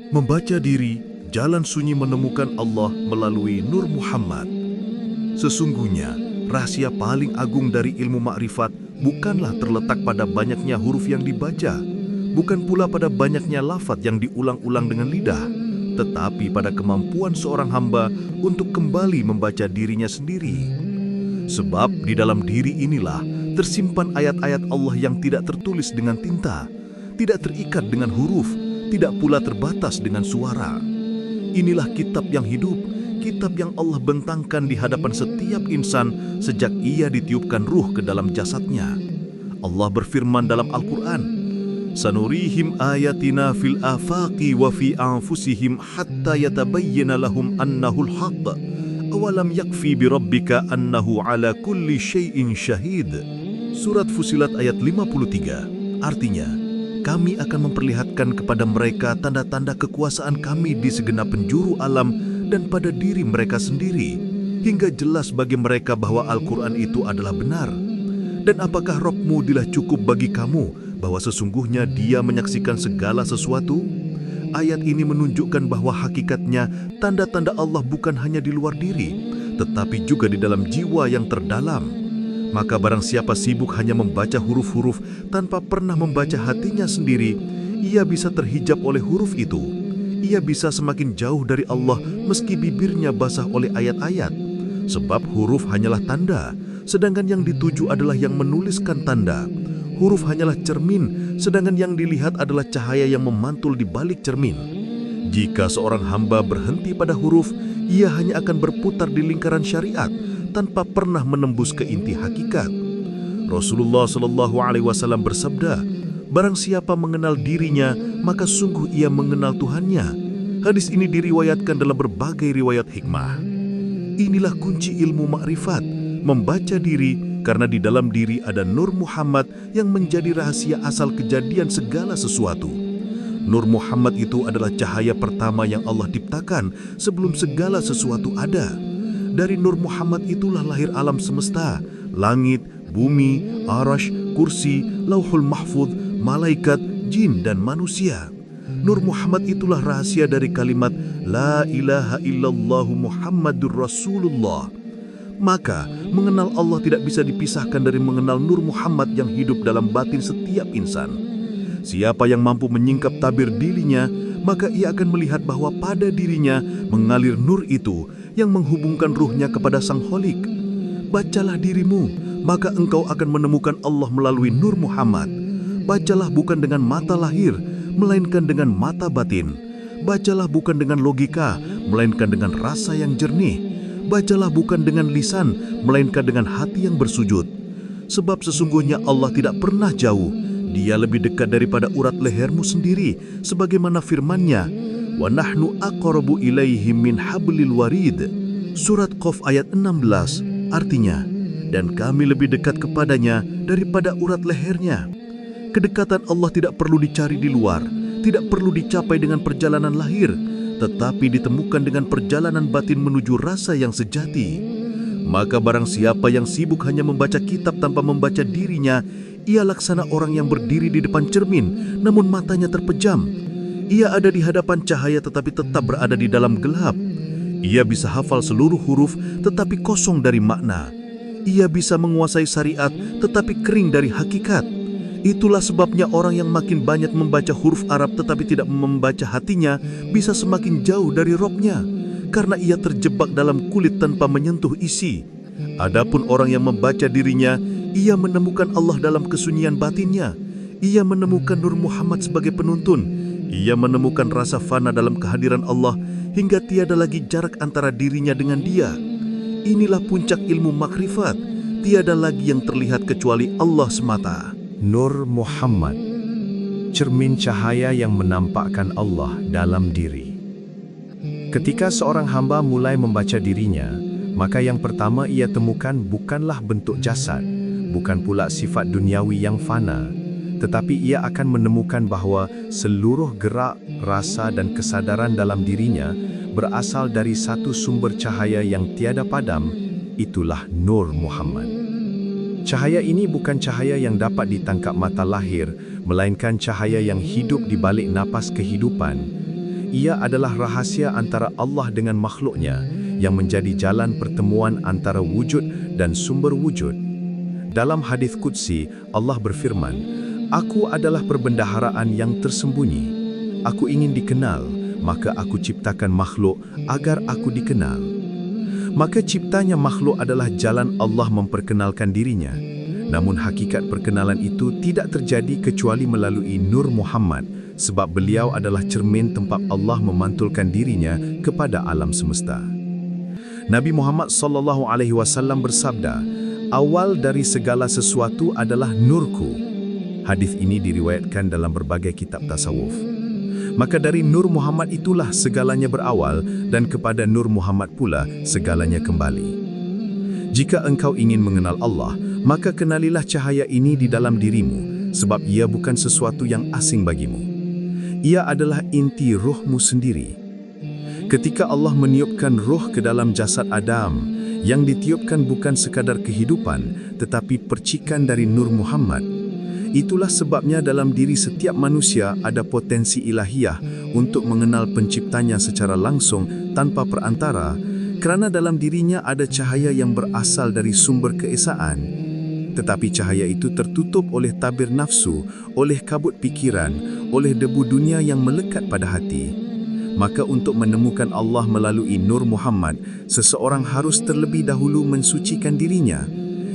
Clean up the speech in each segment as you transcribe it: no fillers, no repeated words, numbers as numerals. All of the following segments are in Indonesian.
Membaca diri, jalan sunyi menemukan Allah melalui Nur Muhammad. Sesungguhnya, rahasia paling agung dari ilmu makrifat bukanlah terletak pada banyaknya huruf yang dibaca, bukan pula pada banyaknya lafaz yang diulang-ulang dengan lidah, tetapi pada kemampuan seorang hamba untuk kembali membaca dirinya sendiri. Sebab di dalam diri inilah tersimpan ayat-ayat Allah yang tidak tertulis dengan tinta, tidak terikat dengan huruf, tidak pula terbatas dengan suara. Inilah kitab yang hidup, kitab yang Allah bentangkan di hadapan setiap insan sejak ia ditiupkan ruh ke dalam jasadnya. Allah berfirman dalam Al-Quran, "Sanurihim ayatina fil afaqi wa fi anfusihim hatta yatabayyana lahum annahul haqq. Awalam yakfi bi rabbika annahu ala kulli syai'in syahid." Surat Fussilat ayat 53. Artinya, kami akan memperlihatkan kepada mereka tanda-tanda kekuasaan kami di segenap penjuru alam dan pada diri mereka sendiri, hingga jelas bagi mereka bahwa Al-Quran itu adalah benar. Dan apakah Rabb-mu tidak cukup bagi kamu bahwa sesungguhnya Dia menyaksikan segala sesuatu? Ayat ini menunjukkan bahwa hakikatnya tanda-tanda Allah bukan hanya di luar diri, tetapi juga di dalam jiwa yang terdalam. Maka barang siapa sibuk hanya membaca huruf-huruf tanpa pernah membaca hatinya sendiri, ia bisa terhijab oleh huruf itu. Ia bisa semakin jauh dari Allah meski bibirnya basah oleh ayat-ayat. Sebab huruf hanyalah tanda, sedangkan yang dituju adalah yang menuliskan tanda. Huruf hanyalah cermin, sedangkan yang dilihat adalah cahaya yang memantul di balik cermin. Jika seorang hamba berhenti pada huruf, ia hanya akan berputar di lingkaran syariat tanpa pernah menembus ke inti hakikat. Rasulullah SAW bersabda, "Barang siapa mengenal dirinya, maka sungguh ia mengenal Tuhannya." Hadis ini diriwayatkan dalam berbagai riwayat hikmah. Inilah kunci ilmu makrifat, membaca diri, karena di dalam diri ada Nur Muhammad yang menjadi rahasia asal kejadian segala sesuatu. Nur Muhammad itu adalah cahaya pertama yang Allah ciptakan sebelum segala sesuatu ada. Dari Nur Muhammad itulah lahir alam semesta, langit, bumi, arash, kursi, lauhul mahfudz, malaikat, jin, dan manusia. Nur Muhammad itulah rahasia dari kalimat La ilaha illallah Muhammadur Rasulullah. Maka, mengenal Allah tidak bisa dipisahkan dari mengenal Nur Muhammad yang hidup dalam batin setiap insan. Siapa yang mampu menyingkap tabir dirinya, maka ia akan melihat bahwa pada dirinya mengalir nur itu yang menghubungkan ruhnya kepada Sang Kholik. Bacalah dirimu, maka engkau akan menemukan Allah melalui Nur Muhammad. Bacalah bukan dengan mata lahir, melainkan dengan mata batin. Bacalah bukan dengan logika, melainkan dengan rasa yang jernih. Bacalah bukan dengan lisan, melainkan dengan hati yang bersujud. Sebab sesungguhnya Allah tidak pernah jauh. Dia lebih dekat daripada urat lehermu sendiri, sebagaimana firman-Nya, "Wa nahnu aqrabu ilaihi min hablil warid." Surat Qaf ayat 16, artinya, dan kami lebih dekat kepadanya daripada urat lehernya. Kedekatan Allah tidak perlu dicari di luar, tidak perlu dicapai dengan perjalanan lahir, tetapi ditemukan dengan perjalanan batin menuju rasa yang sejati. Maka barang siapa yang sibuk hanya membaca kitab tanpa membaca dirinya, ia laksana orang yang berdiri di depan cermin, namun matanya terpejam. Ia ada di hadapan cahaya tetapi tetap berada di dalam gelap. Ia bisa hafal seluruh huruf tetapi kosong dari makna. Ia bisa menguasai syariat tetapi kering dari hakikat. Itulah sebabnya orang yang makin banyak membaca huruf Arab tetapi tidak membaca hatinya bisa semakin jauh dari Rabb-nya, karena ia terjebak dalam kulit tanpa menyentuh isi. Adapun orang yang membaca dirinya, ia menemukan Allah dalam kesunyian batinnya. Ia menemukan Nur Muhammad sebagai penuntun. Ia menemukan rasa fana dalam kehadiran Allah hingga tiada lagi jarak antara dirinya dengan Dia. Inilah puncak ilmu makrifat. Tiada lagi yang terlihat kecuali Allah semata. Nur Muhammad, cermin cahaya yang menampakkan Allah dalam diri. Ketika seorang hamba mulai membaca dirinya, maka yang pertama ia temukan bukanlah bentuk jasad, bukan pula sifat duniawi yang fana, tetapi ia akan menemukan bahwa seluruh gerak, rasa dan kesadaran dalam dirinya berasal dari satu sumber cahaya yang tiada padam, itulah Nur Muhammad. Cahaya ini bukan cahaya yang dapat ditangkap mata lahir, melainkan cahaya yang hidup di balik napas kehidupan. Ia adalah rahasia antara Allah dengan makhluknya yang menjadi jalan pertemuan antara wujud dan sumber wujud. Dalam hadis Qudsi, Allah berfirman, "Aku adalah perbendaharaan yang tersembunyi. Aku ingin dikenal, maka aku ciptakan makhluk agar aku dikenal." Maka ciptanya makhluk adalah jalan Allah memperkenalkan dirinya. Namun hakikat perkenalan itu tidak terjadi kecuali melalui Nur Muhammad, sebab beliau adalah cermin tempat Allah memantulkan dirinya kepada alam semesta. Nabi Muhammad SAW bersabda, "Awal dari segala sesuatu adalah nurku." Hadis ini diriwayatkan dalam berbagai kitab tasawuf. Maka dari Nur Muhammad itulah segalanya berawal, dan kepada Nur Muhammad pula segalanya kembali. Jika engkau ingin mengenal Allah, maka kenalilah cahaya ini di dalam dirimu, sebab ia bukan sesuatu yang asing bagimu. Ia adalah inti ruhmu sendiri. Ketika Allah meniupkan ruh ke dalam jasad Adam, yang ditiupkan bukan sekadar kehidupan, tetapi percikan dari Nur Muhammad. Itulah sebabnya dalam diri setiap manusia ada potensi ilahiyah untuk mengenal penciptanya secara langsung tanpa perantara, kerana dalam dirinya ada cahaya yang berasal dari sumber keesaan. Tetapi cahaya itu tertutup oleh tabir nafsu, oleh kabut pikiran, oleh debu dunia yang melekat pada hati. Maka untuk menemukan Allah melalui Nur Muhammad, seseorang harus terlebih dahulu mensucikan dirinya.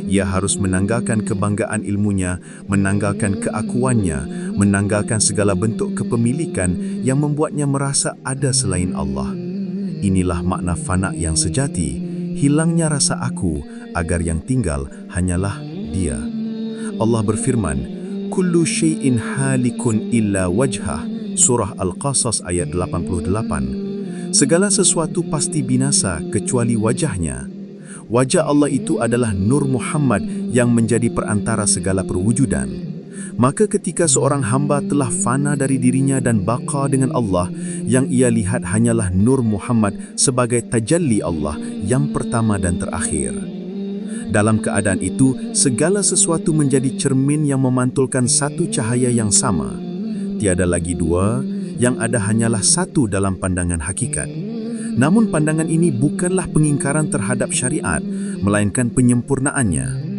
Ia harus menanggalkan kebanggaan ilmunya, menanggalkan keakuannya, menanggalkan segala bentuk kepemilikan yang membuatnya merasa ada selain Allah. Inilah makna fana yang sejati, hilangnya rasa aku, agar yang tinggal hanyalah Dia. Allah berfirman, "Kullu syai'in halikun illa wajhah." Surah Al-Qasas ayat 88. Segala sesuatu pasti binasa kecuali wajahnya. Wajah Allah itu adalah Nur Muhammad yang menjadi perantara segala perwujudan. Maka ketika seorang hamba telah fana dari dirinya dan baqa dengan Allah, yang ia lihat hanyalah Nur Muhammad sebagai tajalli Allah yang pertama dan terakhir. Dalam keadaan itu, segala sesuatu menjadi cermin yang memantulkan satu cahaya yang sama. Tiada lagi dua, yang ada hanyalah satu dalam pandangan hakikat. Namun pandangan ini bukanlah pengingkaran terhadap syariat, melainkan penyempurnaannya.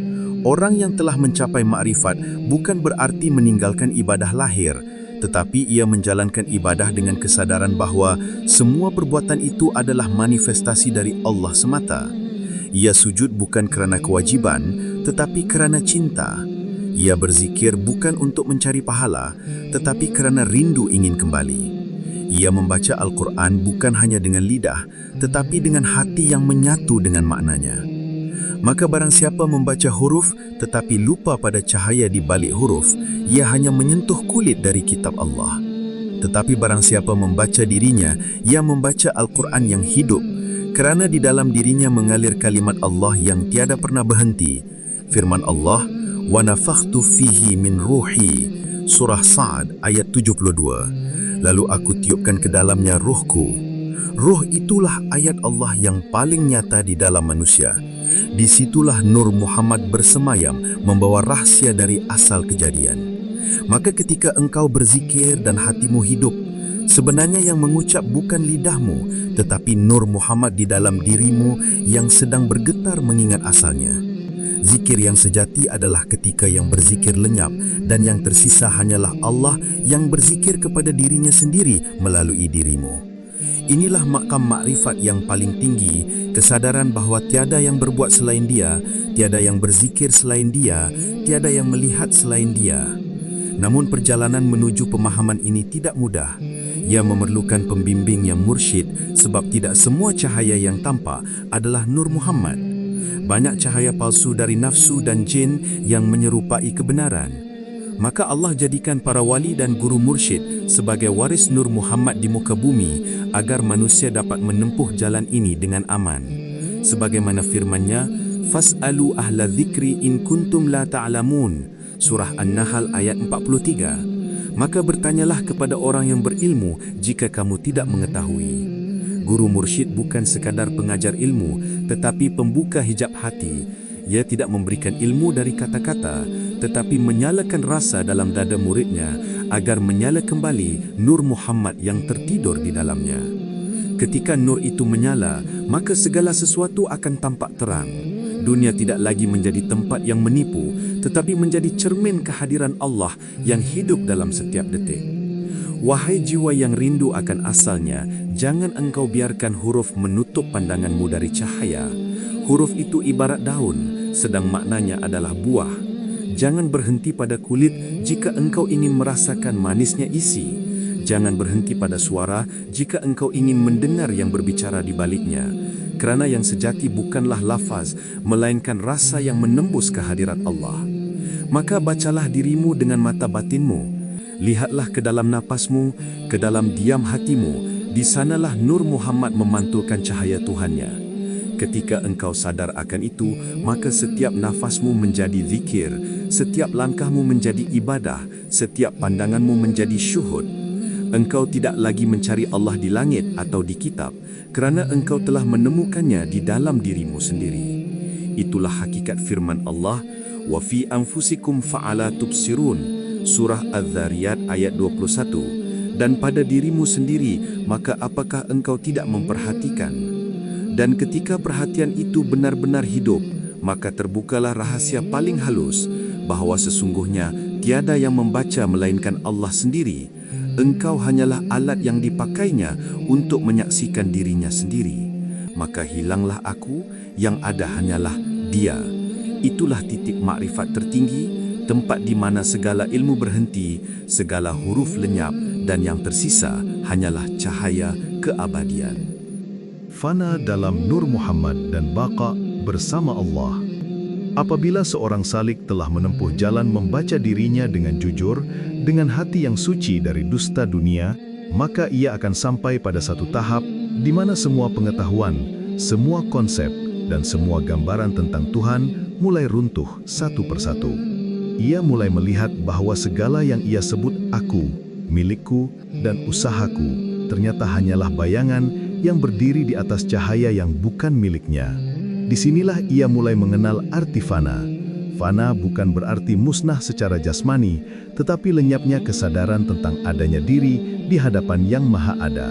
Orang yang telah mencapai makrifat bukan berarti meninggalkan ibadah lahir, tetapi ia menjalankan ibadah dengan kesadaran bahawa semua perbuatan itu adalah manifestasi dari Allah semata. Ia sujud bukan kerana kewajiban, tetapi kerana cinta. Ia berzikir bukan untuk mencari pahala, tetapi kerana rindu ingin kembali. Ia membaca Al-Quran bukan hanya dengan lidah, tetapi dengan hati yang menyatu dengan maknanya. Maka barang siapa membaca huruf tetapi lupa pada cahaya di balik huruf, ia hanya menyentuh kulit dari kitab Allah. Tetapi barang siapa membaca dirinya, ia membaca Al-Quran yang hidup, kerana di dalam dirinya mengalir kalimat Allah yang tiada pernah berhenti. Firman Allah, "Wa nafakhtu fihi min ruhi." Surah Sa'ad ayat 72. Lalu aku tiupkan ke dalamnya ruhku. Ruh itulah ayat Allah yang paling nyata di dalam manusia. Di situlah Nur Muhammad bersemayam membawa rahsia dari asal kejadian. Maka ketika engkau berzikir dan hatimu hidup, sebenarnya yang mengucap bukan lidahmu, tetapi Nur Muhammad di dalam dirimu yang sedang bergetar mengingat asalnya. Zikir yang sejati adalah ketika yang berzikir lenyap dan yang tersisa hanyalah Allah yang berzikir kepada dirinya sendiri melalui dirimu. Inilah makam makrifat yang paling tinggi, kesadaran bahawa tiada yang berbuat selain Dia, tiada yang berzikir selain Dia, tiada yang melihat selain Dia. Namun perjalanan menuju pemahaman ini tidak mudah. Ia memerlukan pembimbing yang mursyid, sebab tidak semua cahaya yang tampak adalah Nur Muhammad. Banyak cahaya palsu dari nafsu dan jin yang menyerupai kebenaran. Maka Allah jadikan para wali dan guru mursyid sebagai waris Nur Muhammad di muka bumi agar manusia dapat menempuh jalan ini dengan aman. Sebagaimana firman-Nya, "Fas'alu ahla dzikri in kuntum la ta'lamun." Surah An-Nahl ayat 43. Maka bertanyalah kepada orang yang berilmu jika kamu tidak mengetahui. Guru mursyid bukan sekadar pengajar ilmu, tetapi pembuka hijab hati. Ia tidak memberikan ilmu dari kata-kata, tetapi menyalakan rasa dalam dada muridnya agar menyala kembali Nur Muhammad yang tertidur di dalamnya. Ketika nur itu menyala, maka segala sesuatu akan tampak terang. Dunia tidak lagi menjadi tempat yang menipu, tetapi menjadi cermin kehadiran Allah yang hidup dalam setiap detik. Wahai jiwa yang rindu akan asalnya, jangan engkau biarkan huruf menutup pandanganmu dari cahaya. Huruf itu ibarat daun, sedang maknanya adalah buah. Jangan berhenti pada kulit jika engkau ingin merasakan manisnya isi. Jangan berhenti pada suara jika engkau ingin mendengar yang berbicara di baliknya. Kerana yang sejati bukanlah lafaz, melainkan rasa yang menembus kehadirat Allah. Maka bacalah dirimu dengan mata batinmu. Lihatlah ke dalam napasmu, ke dalam diam hatimu. Di sanalah Nur Muhammad memantulkan cahaya Tuhannya. Ketika engkau sadar akan itu, maka setiap nafasmu menjadi zikir, setiap langkahmu menjadi ibadah, setiap pandanganmu menjadi syuhud. Engkau tidak lagi mencari Allah di langit atau di kitab, kerana engkau telah menemukannya di dalam dirimu sendiri. Itulah hakikat firman Allah, wa fi anfusikum fa'ala tubsirun, surah Az-Zariyat ayat 21. Dan pada dirimu sendiri, maka apakah engkau tidak memperhatikan? Dan ketika perhatian itu benar-benar hidup, maka terbukalah rahasia paling halus, bahawa sesungguhnya tiada yang membaca melainkan Allah sendiri. Engkau hanyalah alat yang dipakainya untuk menyaksikan dirinya sendiri. Maka hilanglah aku, yang ada hanyalah Dia. Itulah titik makrifat tertinggi, tempat di mana segala ilmu berhenti, segala huruf lenyap, dan yang tersisa hanyalah cahaya keabadian. Fana dalam Nur Muhammad dan baqa bersama Allah. Apabila seorang salik telah menempuh jalan membaca dirinya dengan jujur, dengan hati yang suci dari dusta dunia, maka ia akan sampai pada satu tahap di mana semua pengetahuan, semua konsep, dan semua gambaran tentang Tuhan mulai runtuh satu persatu. Ia mulai melihat bahwa segala yang ia sebut aku, milikku, dan usahaku ternyata hanyalah bayangan yang berdiri di atas cahaya yang bukan miliknya. Disinilah ia mulai mengenal arti fana. Fana bukan berarti musnah secara jasmani, tetapi lenyapnya kesadaran tentang adanya diri di hadapan Yang Maha Ada.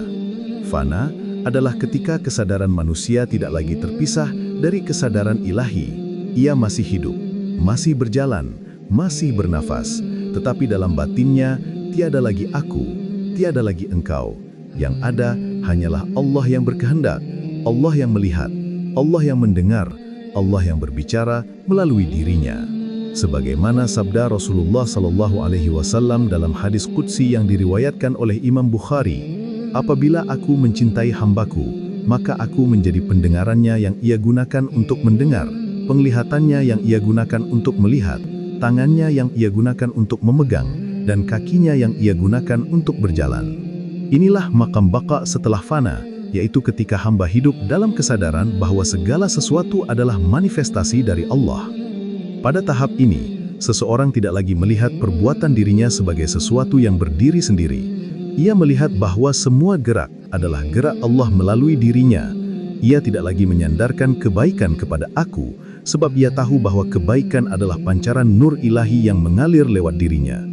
Fana adalah ketika kesadaran manusia tidak lagi terpisah dari kesadaran ilahi. Ia masih hidup, masih berjalan, masih bernafas, tetapi dalam batinnya tiada lagi aku, tiada lagi engkau. Yang ada hanyalah Allah yang berkehendak, Allah yang melihat, Allah yang mendengar, Allah yang berbicara melalui dirinya. Sebagaimana sabda Rasulullah SAW dalam hadis qudsi yang diriwayatkan oleh Imam Bukhari, apabila aku mencintai hambaku, maka aku menjadi pendengarannya yang ia gunakan untuk mendengar, penglihatannya yang ia gunakan untuk melihat, tangannya yang ia gunakan untuk memegang, dan kakinya yang ia gunakan untuk berjalan. Inilah maqam baqa setelah fana, yaitu ketika hamba hidup dalam kesadaran bahwa segala sesuatu adalah manifestasi dari Allah. Pada tahap ini, seseorang tidak lagi melihat perbuatan dirinya sebagai sesuatu yang berdiri sendiri. Ia melihat bahwa semua gerak adalah gerak Allah melalui dirinya. Ia tidak lagi menyandarkan kebaikan kepada aku, sebab ia tahu bahwa kebaikan adalah pancaran nur ilahi yang mengalir lewat dirinya.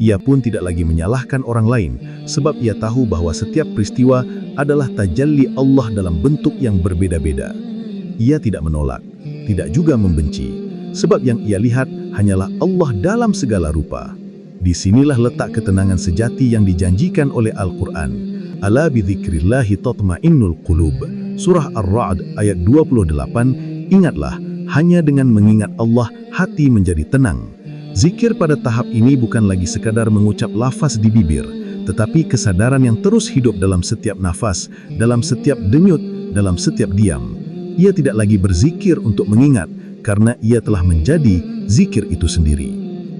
Ia pun tidak lagi menyalahkan orang lain, sebab ia tahu bahwa setiap peristiwa adalah tajalli Allah dalam bentuk yang berbeda-beda. Ia tidak menolak, tidak juga membenci, sebab yang ia lihat hanyalah Allah dalam segala rupa. Disinilah letak ketenangan sejati yang dijanjikan oleh Al-Quran. Ala bidzikrillahi tatma'innul qulub. Surah Ar-Ra'd ayat 28, ingatlah, hanya dengan mengingat Allah, hati menjadi tenang. Zikir pada tahap ini bukan lagi sekadar mengucap lafaz di bibir, tetapi kesadaran yang terus hidup dalam setiap nafas, dalam setiap denyut, dalam setiap diam. Ia tidak lagi berzikir untuk mengingat, karena ia telah menjadi zikir itu sendiri.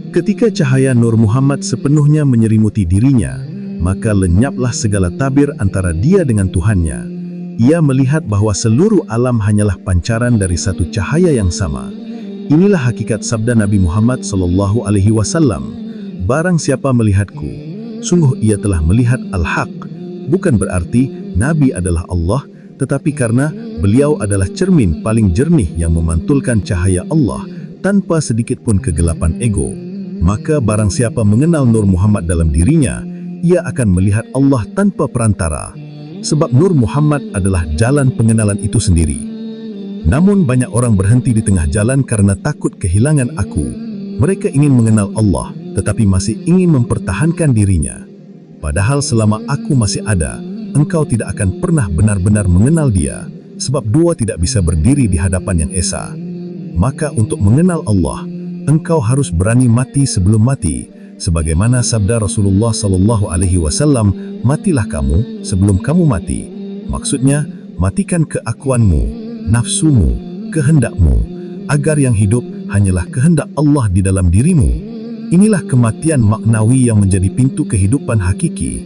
Ketika cahaya Nur Muhammad sepenuhnya menyelimuti dirinya, maka lenyaplah segala tabir antara dia dengan Tuhannya. Ia melihat bahwa seluruh alam hanyalah pancaran dari satu cahaya yang sama. Inilah hakikat sabda Nabi Muhammad SAW, barang siapa melihatku, sungguh ia telah melihat Al-Haq. Bukan berarti Nabi adalah Allah, tetapi karena beliau adalah cermin paling jernih yang memantulkan cahaya Allah tanpa sedikit pun kegelapan ego. Maka barang siapa mengenal Nur Muhammad dalam dirinya, ia akan melihat Allah tanpa perantara. Sebab Nur Muhammad adalah jalan pengenalan itu sendiri. Namun banyak orang berhenti di tengah jalan karena takut kehilangan aku. Mereka ingin mengenal Allah, tetapi masih ingin mempertahankan dirinya. Padahal selama aku masih ada, engkau tidak akan pernah benar-benar mengenal Dia, sebab dua tidak bisa berdiri di hadapan Yang Esa. Maka untuk mengenal Allah, engkau harus berani mati sebelum mati, sebagaimana sabda Rasulullah SAW, matilah kamu sebelum kamu mati. Maksudnya, matikan keakuanmu, nafsumu, kehendakmu, agar yang hidup hanyalah kehendak Allah di dalam dirimu. Inilah kematian maknawi yang menjadi pintu kehidupan hakiki.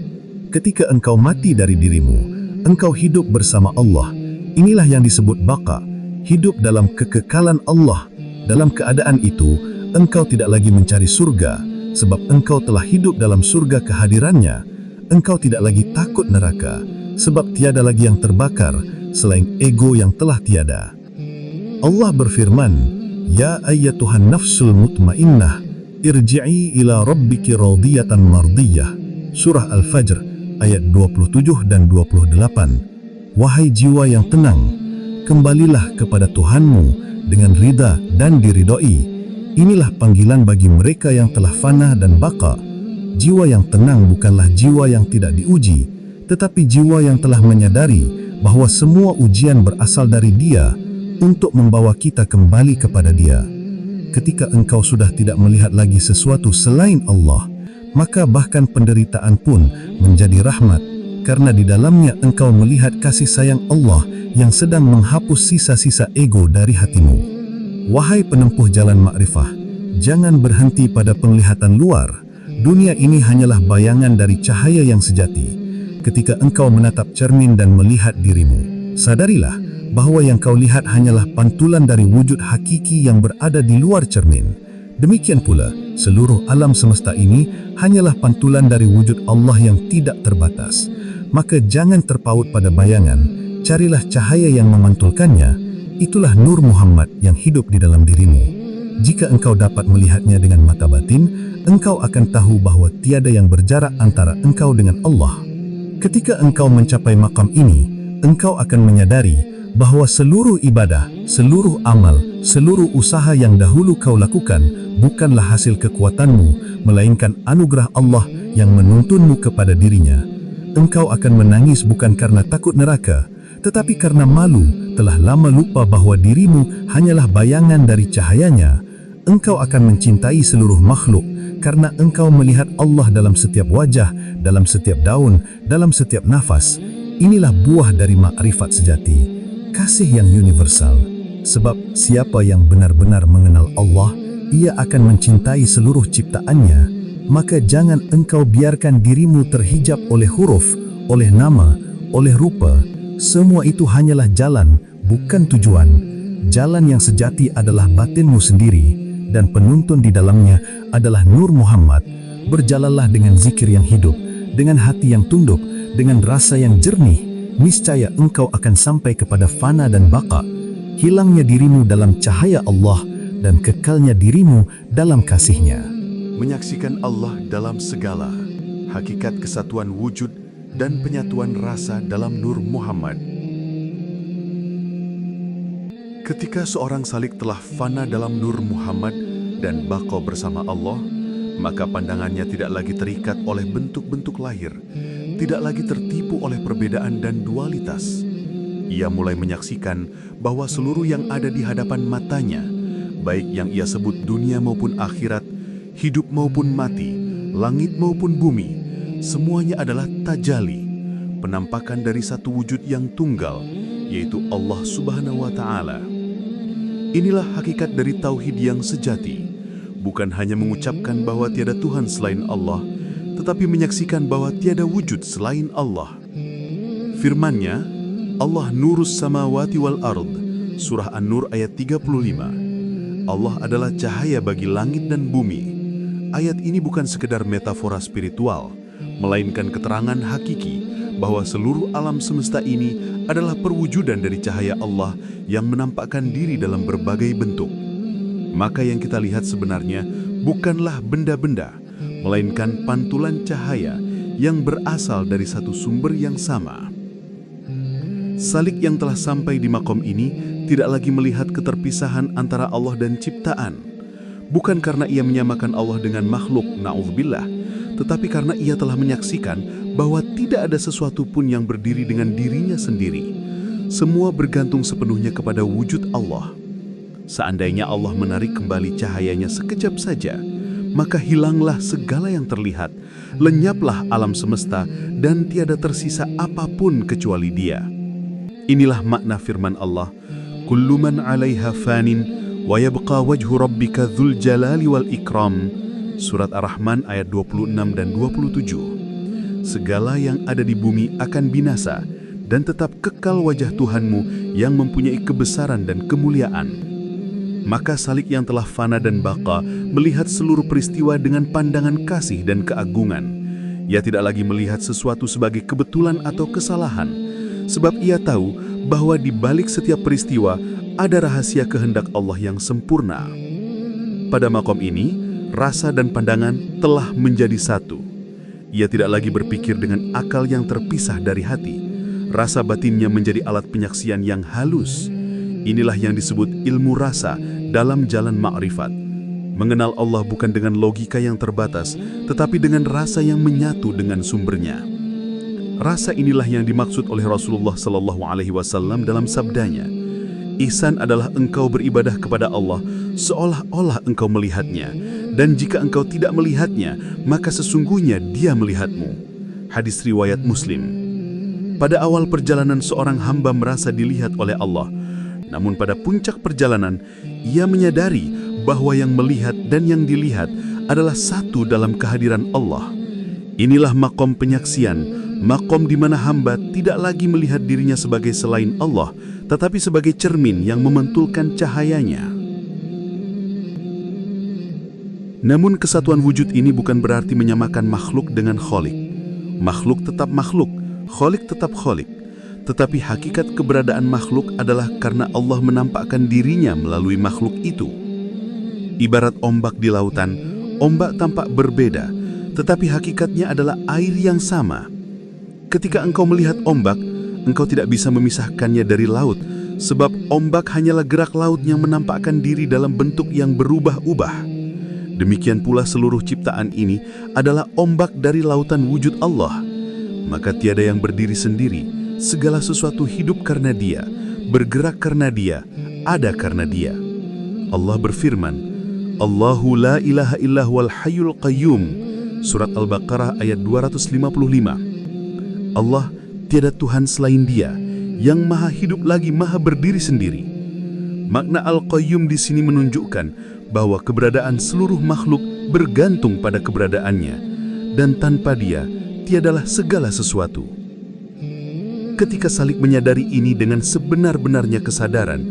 Ketika engkau mati dari dirimu, engkau hidup bersama Allah. Inilah yang disebut baqa, hidup dalam kekekalan Allah. Dalam keadaan itu, engkau tidak lagi mencari surga, sebab engkau telah hidup dalam surga kehadirannya. Engkau tidak lagi takut neraka, sebab tiada lagi yang terbakar selain ego yang telah tiada. Allah berfirman, Ya ayyatuhan nafsul mutmainnah, irji'i ila rabbiki radiyatan mardiyah. Surah Al-Fajr, ayat 27 dan 28. Wahai jiwa yang tenang, kembalilah kepada Tuhanmu dengan ridha dan diridhoi. Inilah panggilan bagi mereka yang telah fana dan baqa. Jiwa yang tenang bukanlah jiwa yang tidak diuji, tetapi jiwa yang telah menyadari bahwa semua ujian berasal dari Dia untuk membawa kita kembali kepada Dia. Ketika engkau sudah tidak melihat lagi sesuatu selain Allah, maka bahkan penderitaan pun menjadi rahmat, karena di dalamnya engkau melihat kasih sayang Allah yang sedang menghapus sisa-sisa ego dari hatimu. Wahai penempuh jalan makrifah, jangan berhenti pada penglihatan luar. Dunia ini hanyalah bayangan dari cahaya yang sejati. Ketika engkau menatap cermin dan melihat dirimu, sadarilah bahwa yang kau lihat hanyalah pantulan dari wujud hakiki yang berada di luar cermin. Demikian pula, seluruh alam semesta ini hanyalah pantulan dari wujud Allah yang tidak terbatas. Maka jangan terpaut pada bayangan, carilah cahaya yang memantulkannya. Itulah Nur Muhammad yang hidup di dalam dirimu. Jika engkau dapat melihatnya dengan mata batin, engkau akan tahu bahwa tiada yang berjarak antara engkau dengan Allah. Ketika engkau mencapai makam ini, engkau akan menyadari bahwa seluruh ibadah, seluruh amal, seluruh usaha yang dahulu kau lakukan bukanlah hasil kekuatanmu, melainkan anugerah Allah yang menuntunmu kepada dirinya. Engkau akan menangis bukan karena takut neraka, tetapi karena malu telah lama lupa bahwa dirimu hanyalah bayangan dari cahayanya. Engkau akan mencintai seluruh makhluk, karena engkau melihat Allah dalam setiap wajah, dalam setiap daun, dalam setiap nafas. Inilah buah dari makrifat sejati, kasih yang universal. Sebab siapa yang benar-benar mengenal Allah, ia akan mencintai seluruh ciptaannya. Maka jangan engkau biarkan dirimu terhijab oleh huruf, oleh nama, oleh rupa. Semua itu hanyalah jalan, bukan tujuan. Jalan yang sejati adalah batinmu sendiri, dan penuntun di dalamnya adalah Nur Muhammad. Berjalanlah dengan zikir yang hidup, dengan hati yang tunduk, dengan rasa yang jernih. Niscaya engkau akan sampai kepada fana dan baqa, hilangnya dirimu dalam cahaya Allah dan kekalnya dirimu dalam kasih-Nya. Menyaksikan Allah dalam segala, hakikat kesatuan wujud dan penyatuan rasa dalam Nur Muhammad. Ketika seorang salik telah fana dalam Nur Muhammad dan baqa bersama Allah, maka pandangannya tidak lagi terikat oleh bentuk-bentuk lahir, tidak lagi tertipu oleh perbedaan dan dualitas. Ia mulai menyaksikan bahwa seluruh yang ada di hadapan matanya, baik yang ia sebut dunia maupun akhirat, hidup maupun mati, langit maupun bumi, semuanya adalah tajali, penampakan dari satu wujud yang tunggal, yaitu Allah Subhanahu wa Ta'ala. Inilah hakikat dari tauhid yang sejati, bukan hanya mengucapkan bahwa tiada Tuhan selain Allah, tetapi menyaksikan bahwa tiada wujud selain Allah. Firman-Nya, Allah nurus samawati wal ard, surah An-Nur ayat 35. Allah adalah cahaya bagi langit dan bumi. Ayat ini bukan sekedar metafora spiritual, melainkan keterangan hakiki bahwa seluruh alam semesta ini adalah perwujudan dari cahaya Allah yang menampakkan diri dalam berbagai bentuk. Maka yang kita lihat sebenarnya bukanlah benda-benda, melainkan pantulan cahaya yang berasal dari satu sumber yang sama. Salik yang telah sampai di makom ini tidak lagi melihat keterpisahan antara Allah dan ciptaan, bukan karena ia menyamakan Allah dengan makhluk, na'udzubillah, tetapi karena ia telah menyaksikan bahwa tidak ada sesuatu pun yang berdiri dengan dirinya sendiri. Semua bergantung sepenuhnya kepada wujud Allah. Seandainya Allah menarik kembali cahayanya sekejap saja, maka hilanglah segala yang terlihat, lenyaplah alam semesta, dan tiada tersisa apapun kecuali Dia. Inilah makna firman Allah, "Kullu man 'alaiha fanin wa yabqa wajhu rabbika dzul jalali wal ikram." Surat Ar-Rahman ayat 26 dan 27. Segala yang ada di bumi akan binasa, dan tetap kekal wajah Tuhanmu yang mempunyai kebesaran dan kemuliaan. Maka Salik yang telah fana dan baqa melihat seluruh peristiwa dengan pandangan kasih dan keagungan. Ia tidak lagi melihat sesuatu sebagai kebetulan atau kesalahan, sebab ia tahu bahwa di balik setiap peristiwa ada rahasia kehendak Allah yang sempurna. Pada makom ini, rasa dan pandangan telah menjadi satu. Ia tidak lagi berpikir dengan akal yang terpisah dari hati. Rasa batinnya menjadi alat penyaksian yang halus. Inilah yang disebut ilmu rasa dalam jalan ma'rifat. Mengenal Allah bukan dengan logika yang terbatas, tetapi dengan rasa yang menyatu dengan sumbernya. Rasa inilah yang dimaksud oleh Rasulullah SAW dalam sabdanya, "Ihsan adalah engkau beribadah kepada Allah seolah-olah engkau melihatnya, dan jika engkau tidak melihatnya, maka sesungguhnya Dia melihatmu." Hadis riwayat Muslim. Pada awal perjalanan seorang hamba merasa dilihat oleh Allah, namun pada puncak perjalanan, ia menyadari bahwa yang melihat dan yang dilihat adalah satu dalam kehadiran Allah. Inilah makom penyaksian, makom di mana hamba tidak lagi melihat dirinya sebagai selain Allah, tetapi sebagai cermin yang memantulkan cahayanya. Namun kesatuan wujud ini bukan berarti menyamakan makhluk dengan Khalik. Makhluk tetap makhluk, Khalik tetap Khalik. Tetapi hakikat keberadaan makhluk adalah karena Allah menampakkan dirinya melalui makhluk itu. Ibarat ombak di lautan, ombak tampak berbeda, tetapi hakikatnya adalah air yang sama. Ketika engkau melihat ombak, engkau tidak bisa memisahkannya dari laut, sebab ombak hanyalah gerak laut yang menampakkan diri dalam bentuk yang berubah-ubah. Demikian pula seluruh ciptaan ini adalah ombak dari lautan wujud Allah. Maka tiada yang berdiri sendiri, segala sesuatu hidup karena Dia, bergerak karena Dia, ada karena Dia. Allah berfirman, "Allahu la ilaha illa huwal hayyul qayyum." Surat Al-Baqarah ayat 255. Allah, tiada Tuhan selain Dia, yang maha hidup lagi maha berdiri sendiri. Makna Al-Qayyum di sini menunjukkan bahwa keberadaan seluruh makhluk bergantung pada keberadaannya, dan tanpa Dia, tiadalah segala sesuatu. Ketika Salik menyadari ini dengan sebenar-benarnya kesadaran,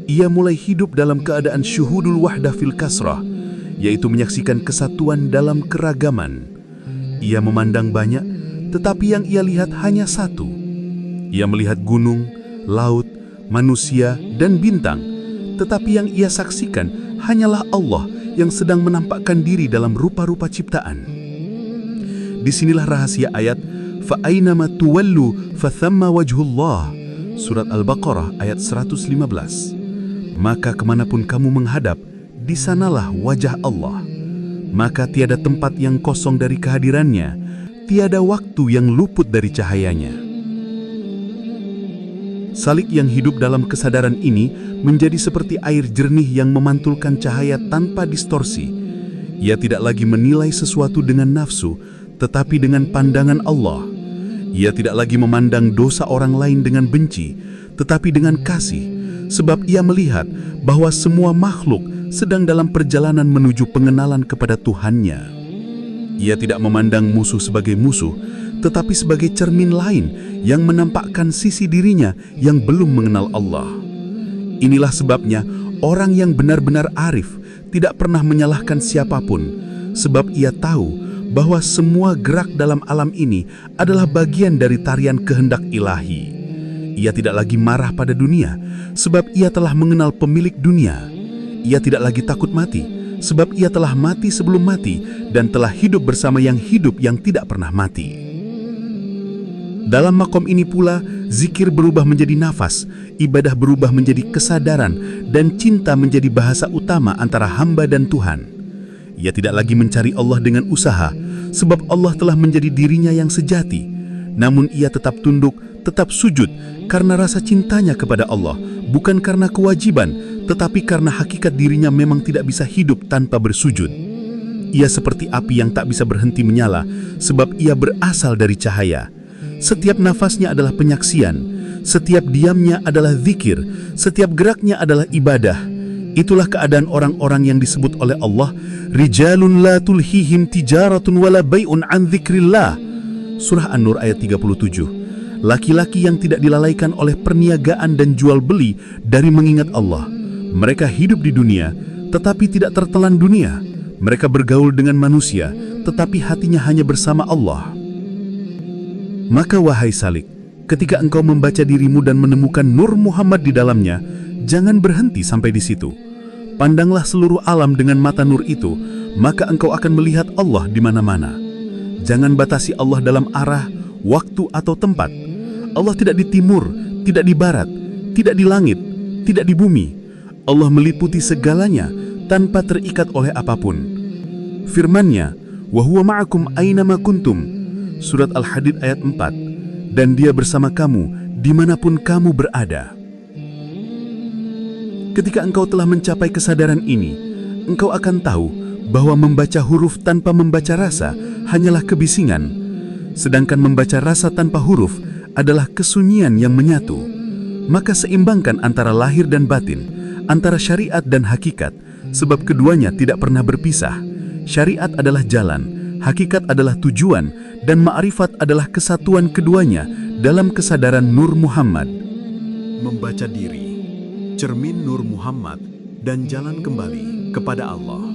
ia mulai hidup dalam keadaan syuhudul wahdah fil kasrah, yaitu menyaksikan kesatuan dalam keragaman. Ia memandang banyak, tetapi yang ia lihat hanya satu. Ia melihat gunung, laut, manusia, dan bintang, tetapi yang ia saksikan hanyalah Allah yang sedang menampakkan diri dalam rupa-rupa ciptaan. Disinilah rahasia ayat "Fa'ainama tuwallu fathamma wajhullah." Surat Al-Baqarah ayat 115. Maka kemanapun kamu menghadap, di sanalah wajah Allah. Maka tiada tempat yang kosong dari kehadirannya, tiada waktu yang luput dari cahayanya. Salik yang hidup dalam kesadaran ini menjadi seperti air jernih yang memantulkan cahaya tanpa distorsi. Ia tidak lagi menilai sesuatu dengan nafsu, tetapi dengan pandangan Allah. Ia tidak lagi memandang dosa orang lain dengan benci, tetapi dengan kasih, sebab ia melihat bahwa semua makhluk sedang dalam perjalanan menuju pengenalan kepada Tuhannya. Ia tidak memandang musuh sebagai musuh, tetapi sebagai cermin lain yang menampakkan sisi dirinya yang belum mengenal Allah. Inilah sebabnya orang yang benar-benar arif tidak pernah menyalahkan siapapun, sebab ia tahu bahwa semua gerak dalam alam ini adalah bagian dari tarian kehendak ilahi. Ia tidak lagi marah pada dunia, sebab ia telah mengenal pemilik dunia. Ia tidak lagi takut mati, sebab ia telah mati sebelum mati dan telah hidup bersama yang hidup yang tidak pernah mati. Dalam makom ini pula, zikir berubah menjadi nafas, ibadah berubah menjadi kesadaran, dan cinta menjadi bahasa utama antara hamba dan Tuhan. Ia tidak lagi mencari Allah dengan usaha, sebab Allah telah menjadi dirinya yang sejati. Namun ia tetap tunduk, tetap sujud, karena rasa cintanya kepada Allah, bukan karena kewajiban, tetapi karena hakikat dirinya memang tidak bisa hidup tanpa bersujud. Ia seperti api yang tak bisa berhenti menyala, sebab ia berasal dari cahaya. Setiap nafasnya adalah penyaksian, setiap diamnya adalah zikir, setiap geraknya adalah ibadah. Itulah keadaan orang-orang yang disebut oleh Allah, rijalun la tulhihim tijaratun wala bai'un an dzikrillah. Surah An-Nur ayat 37. Laki-laki yang tidak dilalaikan oleh perniagaan dan jual beli dari mengingat Allah. Mereka hidup di dunia, tetapi tidak tertelan dunia. Mereka bergaul dengan manusia, tetapi hatinya hanya bersama Allah. Maka wahai salik, ketika engkau membaca dirimu dan menemukan Nur Muhammad di dalamnya, jangan berhenti sampai di situ. Pandanglah seluruh alam dengan mata nur itu, maka engkau akan melihat Allah di mana-mana. Jangan batasi Allah dalam arah, waktu atau tempat. Allah tidak di timur, tidak di barat, tidak di langit, tidak di bumi. Allah meliputi segalanya tanpa terikat oleh apapun. Firman-Nya, "Wa huwa ma'akum aynama kuntum." Surat Al-Hadid ayat 4. Dan Dia bersama kamu dimanapun kamu berada. Ketika engkau telah mencapai kesadaran ini, engkau akan tahu bahwa membaca huruf tanpa membaca rasa hanyalah kebisingan, sedangkan membaca rasa tanpa huruf adalah kesunyian yang menyatu. Maka seimbangkan antara lahir dan batin, antara syariat dan hakikat, sebab keduanya tidak pernah berpisah. Syariat adalah jalan, hakikat adalah tujuan, dan ma'rifat adalah kesatuan keduanya dalam kesadaran Nur Muhammad. Membaca diri, cermin Nur Muhammad, dan jalan kembali kepada Allah.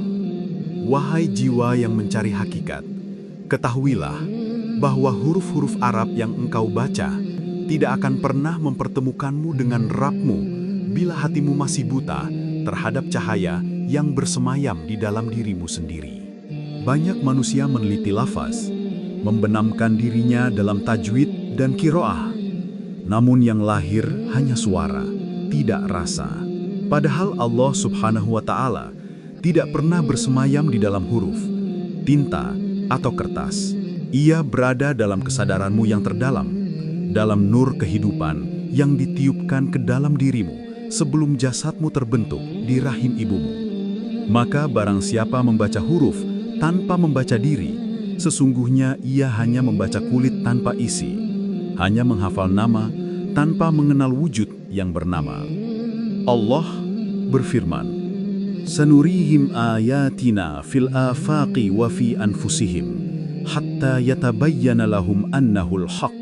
Wahai jiwa yang mencari hakikat, ketahuilah bahwa huruf-huruf Arab yang engkau baca tidak akan pernah mempertemukanmu dengan Rabb-mu bila hatimu masih buta terhadap cahaya yang bersemayam di dalam dirimu sendiri. Banyak manusia meneliti lafaz, membenamkan dirinya dalam tajwid dan kiroah. Namun yang lahir hanya suara, tidak rasa. Padahal Allah Subhanahu wa Ta'ala tidak pernah bersemayam di dalam huruf, tinta, atau kertas. Ia berada dalam kesadaranmu yang terdalam, dalam nur kehidupan yang ditiupkan ke dalam dirimu sebelum jasadmu terbentuk di rahim ibumu. Maka barang siapa membaca huruf tanpa membaca diri, sesungguhnya ia hanya membaca kulit tanpa isi, hanya menghafal nama tanpa mengenal wujud yang bernama. Allah berfirman, "Sanurihim ayatina fil afaqi wa fi anfusihim, hatta yatabayyana lahum annahul haq."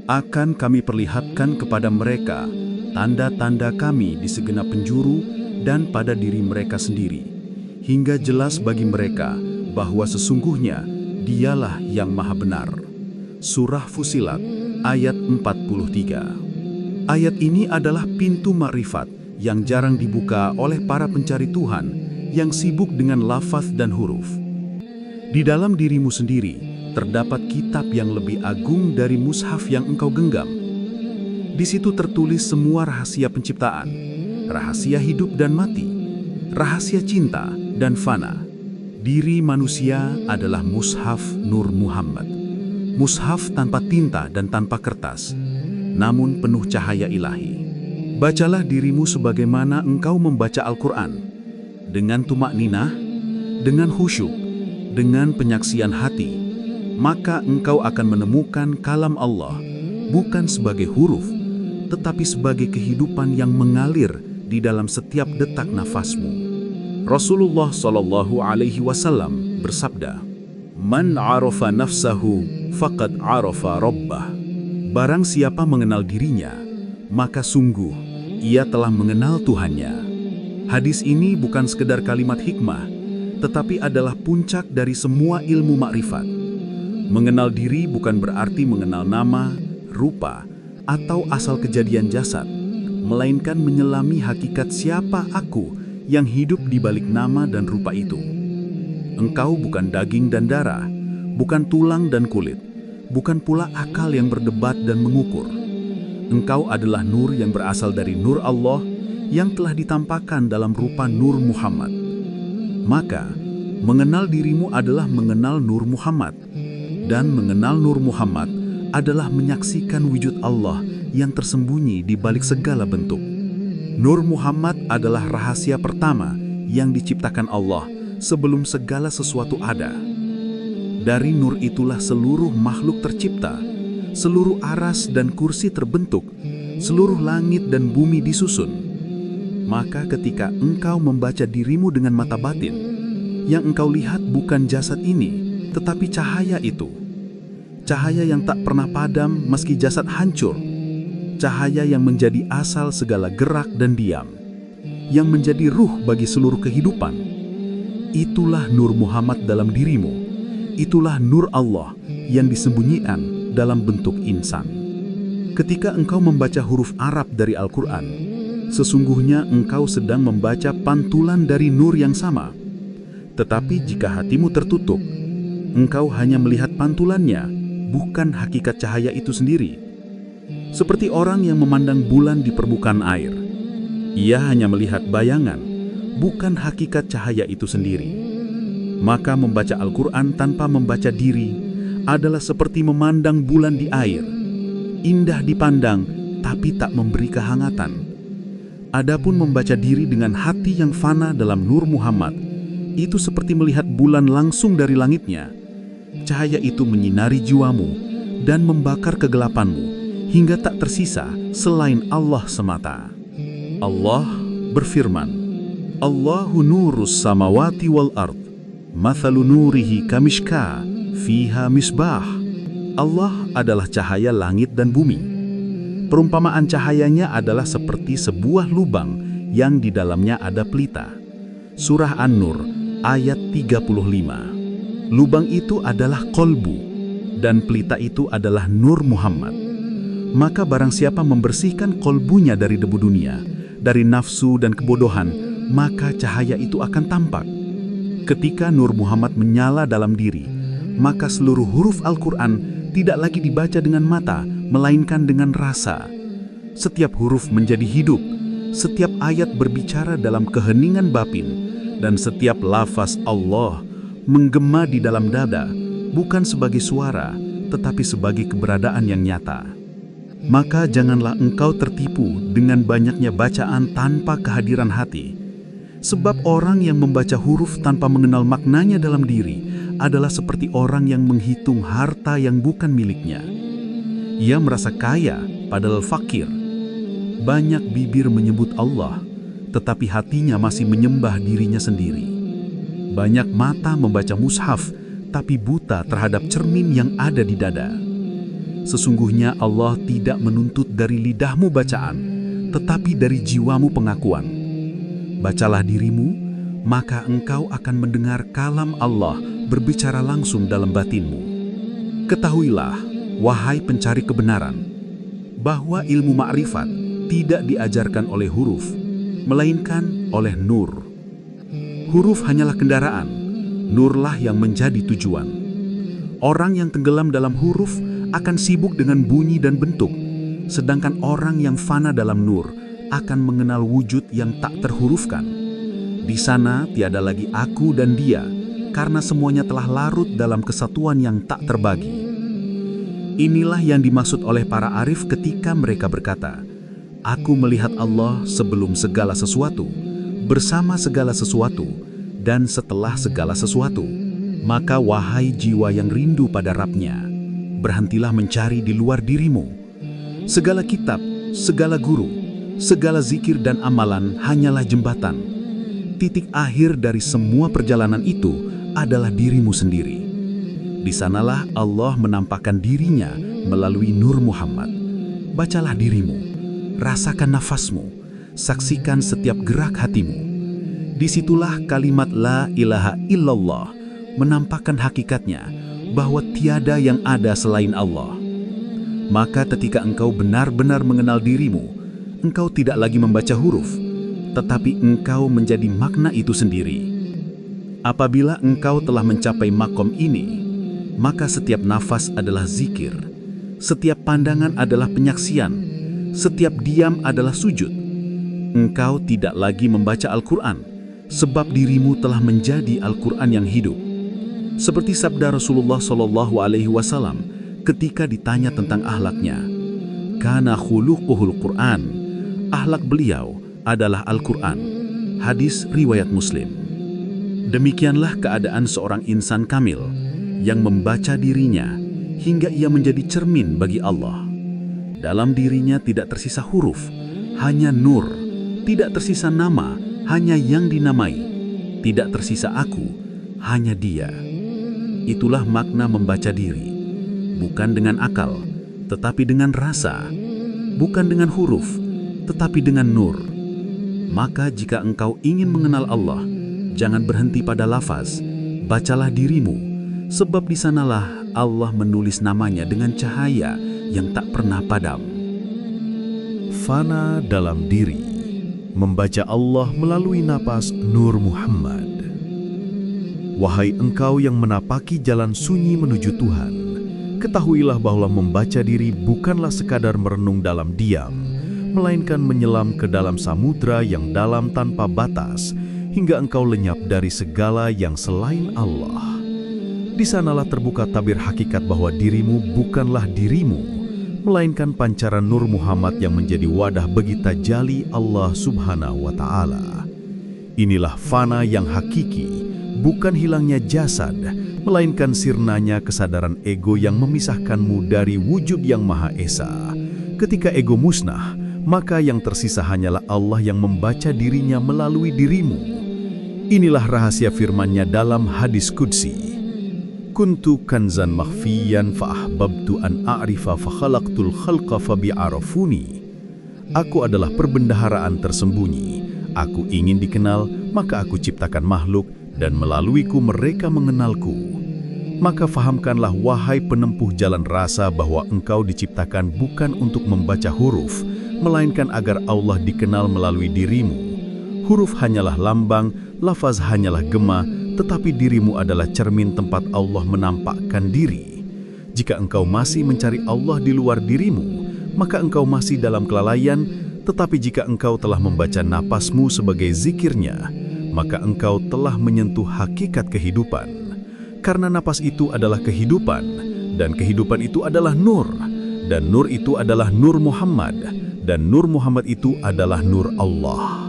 Akan kami perlihatkan kepada mereka tanda-tanda kami di segenap penjuru dan pada diri mereka sendiri, hingga jelas bagi mereka bahwa sesungguhnya Dialah yang Maha Benar. Surah Fusilat ayat 43. Ayat ini adalah pintu makrifat yang jarang dibuka oleh para pencari Tuhan yang sibuk dengan lafaz dan huruf. Di dalam dirimu sendiri terdapat kitab yang lebih agung dari mushaf yang engkau genggam. Di situ tertulis semua rahasia penciptaan, rahasia hidup dan mati, rahasia cinta dan fana. Diri manusia adalah mushaf Nur Muhammad. Mushaf tanpa tinta dan tanpa kertas, namun penuh cahaya ilahi. Bacalah dirimu sebagaimana engkau membaca Al-Quran, dengan tumakninah, dengan khusyuk, dengan penyaksian hati, maka engkau akan menemukan kalam Allah bukan sebagai huruf, tetapi sebagai kehidupan yang mengalir di dalam setiap detak nafasmu. Rasulullah Shallallahu Alaihi Wasallam bersabda, "Man arafa nafsahu faqad arafa rabbah." Barang siapa mengenal dirinya, maka sungguh ia telah mengenal Tuhannya. Hadis ini bukan sekedar kalimat hikmah, tetapi adalah puncak dari semua ilmu makrifat. Mengenal diri bukan berarti mengenal nama, rupa, atau asal kejadian jasad, melainkan menyelami hakikat siapa aku yang hidup di balik nama dan rupa itu. Engkau bukan daging dan darah, bukan tulang dan kulit, bukan pula akal yang berdebat dan mengukur. Engkau adalah nur yang berasal dari nur Allah yang telah ditampakkan dalam rupa Nur Muhammad. Maka, mengenal dirimu adalah mengenal Nur Muhammad, dan mengenal Nur Muhammad adalah menyaksikan wujud Allah yang tersembunyi di balik segala bentuk. Nur Muhammad adalah rahasia pertama yang diciptakan Allah sebelum segala sesuatu ada. Dari nur itulah seluruh makhluk tercipta, seluruh aras dan kursi terbentuk, seluruh langit dan bumi disusun. Maka ketika engkau membaca dirimu dengan mata batin, yang engkau lihat bukan jasad ini, tetapi cahaya itu. Cahaya yang tak pernah padam meski jasad hancur. Cahaya yang menjadi asal segala gerak dan diam, yang menjadi ruh bagi seluruh kehidupan. Itulah Nur Muhammad dalam dirimu. Itulah Nur Allah yang disembunyikan dalam bentuk insan. Ketika engkau membaca huruf Arab dari Al-Quran, sesungguhnya engkau sedang membaca pantulan dari nur yang sama. Tetapi jika hatimu tertutup, engkau hanya melihat pantulannya, bukan hakikat cahaya itu sendiri. Seperti orang yang memandang bulan di permukaan air. Ia hanya melihat bayangan, bukan hakikat cahaya itu sendiri. Maka membaca Al-Quran tanpa membaca diri adalah seperti memandang bulan di air. Indah dipandang, tapi tak memberi kehangatan. Adapun membaca diri dengan hati yang fana dalam Nur Muhammad, itu seperti melihat bulan langsung dari langitnya. Cahaya itu menyinari jiwamu dan membakar kegelapanmu hingga tak tersisa selain Allah semata. Allah berfirman, Allahu nurus samawati wal ard, mathalu nurihi kamishka, fiha misbah. Allah adalah cahaya langit dan bumi. Perumpamaan cahayanya adalah seperti sebuah lubang yang di dalamnya ada pelita. Surah An-Nur ayat 35. Lubang itu adalah kolbu, dan pelita itu adalah Nur Muhammad. Maka barang siapa membersihkan kolbunya dari debu dunia, dari nafsu dan kebodohan, maka cahaya itu akan tampak. Ketika Nur Muhammad menyala dalam diri, maka seluruh huruf Al-Quran tidak lagi dibaca dengan mata, melainkan dengan rasa. Setiap huruf menjadi hidup, setiap ayat berbicara dalam keheningan batin, dan setiap lafaz Allah menggema di dalam dada, bukan sebagai suara, tetapi sebagai keberadaan yang nyata. Maka janganlah engkau tertipu dengan banyaknya bacaan tanpa kehadiran hati. Sebab orang yang membaca huruf tanpa mengenal maknanya dalam diri adalah seperti orang yang menghitung harta yang bukan miliknya. Ia merasa kaya, padahal fakir. Banyak bibir menyebut Allah, tetapi hatinya masih menyembah dirinya sendiri. Banyak mata membaca mushaf, tapi buta terhadap cermin yang ada di dada. Sesungguhnya Allah tidak menuntut dari lidahmu bacaan, tetapi dari jiwamu pengakuan. Bacalah dirimu, maka engkau akan mendengar kalam Allah berbicara langsung dalam batinmu. Ketahuilah, wahai pencari kebenaran, bahwa ilmu ma'rifat tidak diajarkan oleh huruf, melainkan oleh nur. Huruf hanyalah kendaraan, nurlah yang menjadi tujuan. Orang yang tenggelam dalam huruf akan sibuk dengan bunyi dan bentuk, sedangkan orang yang fana dalam nur akan mengenal wujud yang tak terhurufkan. Di sana tiada lagi aku dan dia, karena semuanya telah larut dalam kesatuan yang tak terbagi. Inilah yang dimaksud oleh para arif ketika mereka berkata, Aku melihat Allah sebelum segala sesuatu, bersama segala sesuatu, dan setelah segala sesuatu. Maka wahai jiwa yang rindu pada Rabb-Nya, berhentilah mencari di luar dirimu. Segala kitab, segala guru, segala zikir dan amalan hanyalah jembatan. Titik akhir dari semua perjalanan itu adalah dirimu sendiri. Di sanalah Allah menampakkan dirinya melalui Nur Muhammad. Bacalah dirimu, rasakan nafasmu, saksikan setiap gerak hatimu. Disitulah kalimat La ilaha illallah menampakkan hakikatnya bahwa tiada yang ada selain Allah. Maka ketika engkau benar-benar mengenal dirimu, engkau tidak lagi membaca huruf, tetapi engkau menjadi makna itu sendiri. Apabila engkau telah mencapai makom ini, maka setiap nafas adalah zikir, setiap pandangan adalah penyaksian, setiap diam adalah sujud. Engkau tidak lagi membaca Al-Quran, sebab dirimu telah menjadi Al-Quran yang hidup. Seperti sabda Rasulullah SAW ketika ditanya tentang akhlaknya, kana khuluquhul Quran, akhlak beliau adalah Al-Quran. Hadis riwayat Muslim. Demikianlah keadaan seorang insan kamil yang membaca dirinya hingga ia menjadi cermin bagi Allah. Dalam dirinya tidak tersisa huruf, hanya nur. Tidak tersisa nama, hanya yang dinamai. Tidak tersisa aku, hanya Dia. Itulah makna membaca diri. Bukan dengan akal, tetapi dengan rasa. Bukan dengan huruf, tetapi dengan nur. Maka jika engkau ingin mengenal Allah, jangan berhenti pada lafaz, bacalah dirimu, sebab di sanalah Allah menulis namanya dengan cahaya yang tak pernah padam. Fana dalam diri, membaca Allah melalui napas Nur Muhammad. Wahai engkau yang menapaki jalan sunyi menuju Tuhan, ketahuilah bahwa membaca diri bukanlah sekadar merenung dalam diam, melainkan menyelam ke dalam samudra yang dalam tanpa batas, hingga engkau lenyap dari segala yang selain Allah. Di sanalah terbuka tabir hakikat bahwa dirimu bukanlah dirimu, melainkan pancaran Nur Muhammad yang menjadi wadah bagi tajalli Allah Subhanahu wa Ta'ala. Inilah fana yang hakiki, bukan hilangnya jasad, melainkan sirnanya kesadaran ego yang memisahkanmu dari wujud yang Maha Esa. Ketika ego musnah, maka yang tersisa hanyalah Allah yang membaca dirinya melalui dirimu. Inilah rahasia firman-Nya dalam hadis qudsi. Kuntu kanzan makhfiyan fa'ahbabtu an a'rifa fakhalaqtul khalqa fabi'arafuni. Aku adalah perbendaharaan tersembunyi. Aku ingin dikenal, maka aku ciptakan makhluk, dan melaluiku mereka mengenalku. Maka fahamkanlah wahai penempuh jalan rasa bahwa engkau diciptakan bukan untuk membaca huruf, melainkan agar Allah dikenal melalui dirimu. Huruf hanyalah lambang, lafaz hanyalah gema, tetapi dirimu adalah cermin tempat Allah menampakkan diri. Jika engkau masih mencari Allah di luar dirimu, maka engkau masih dalam kelalaian, tetapi jika engkau telah membaca napasmu sebagai zikirnya, maka engkau telah menyentuh hakikat kehidupan. Karena napas itu adalah kehidupan, dan kehidupan itu adalah nur, dan nur itu adalah Nur Muhammad, dan Nur Muhammad itu adalah Nur Allah.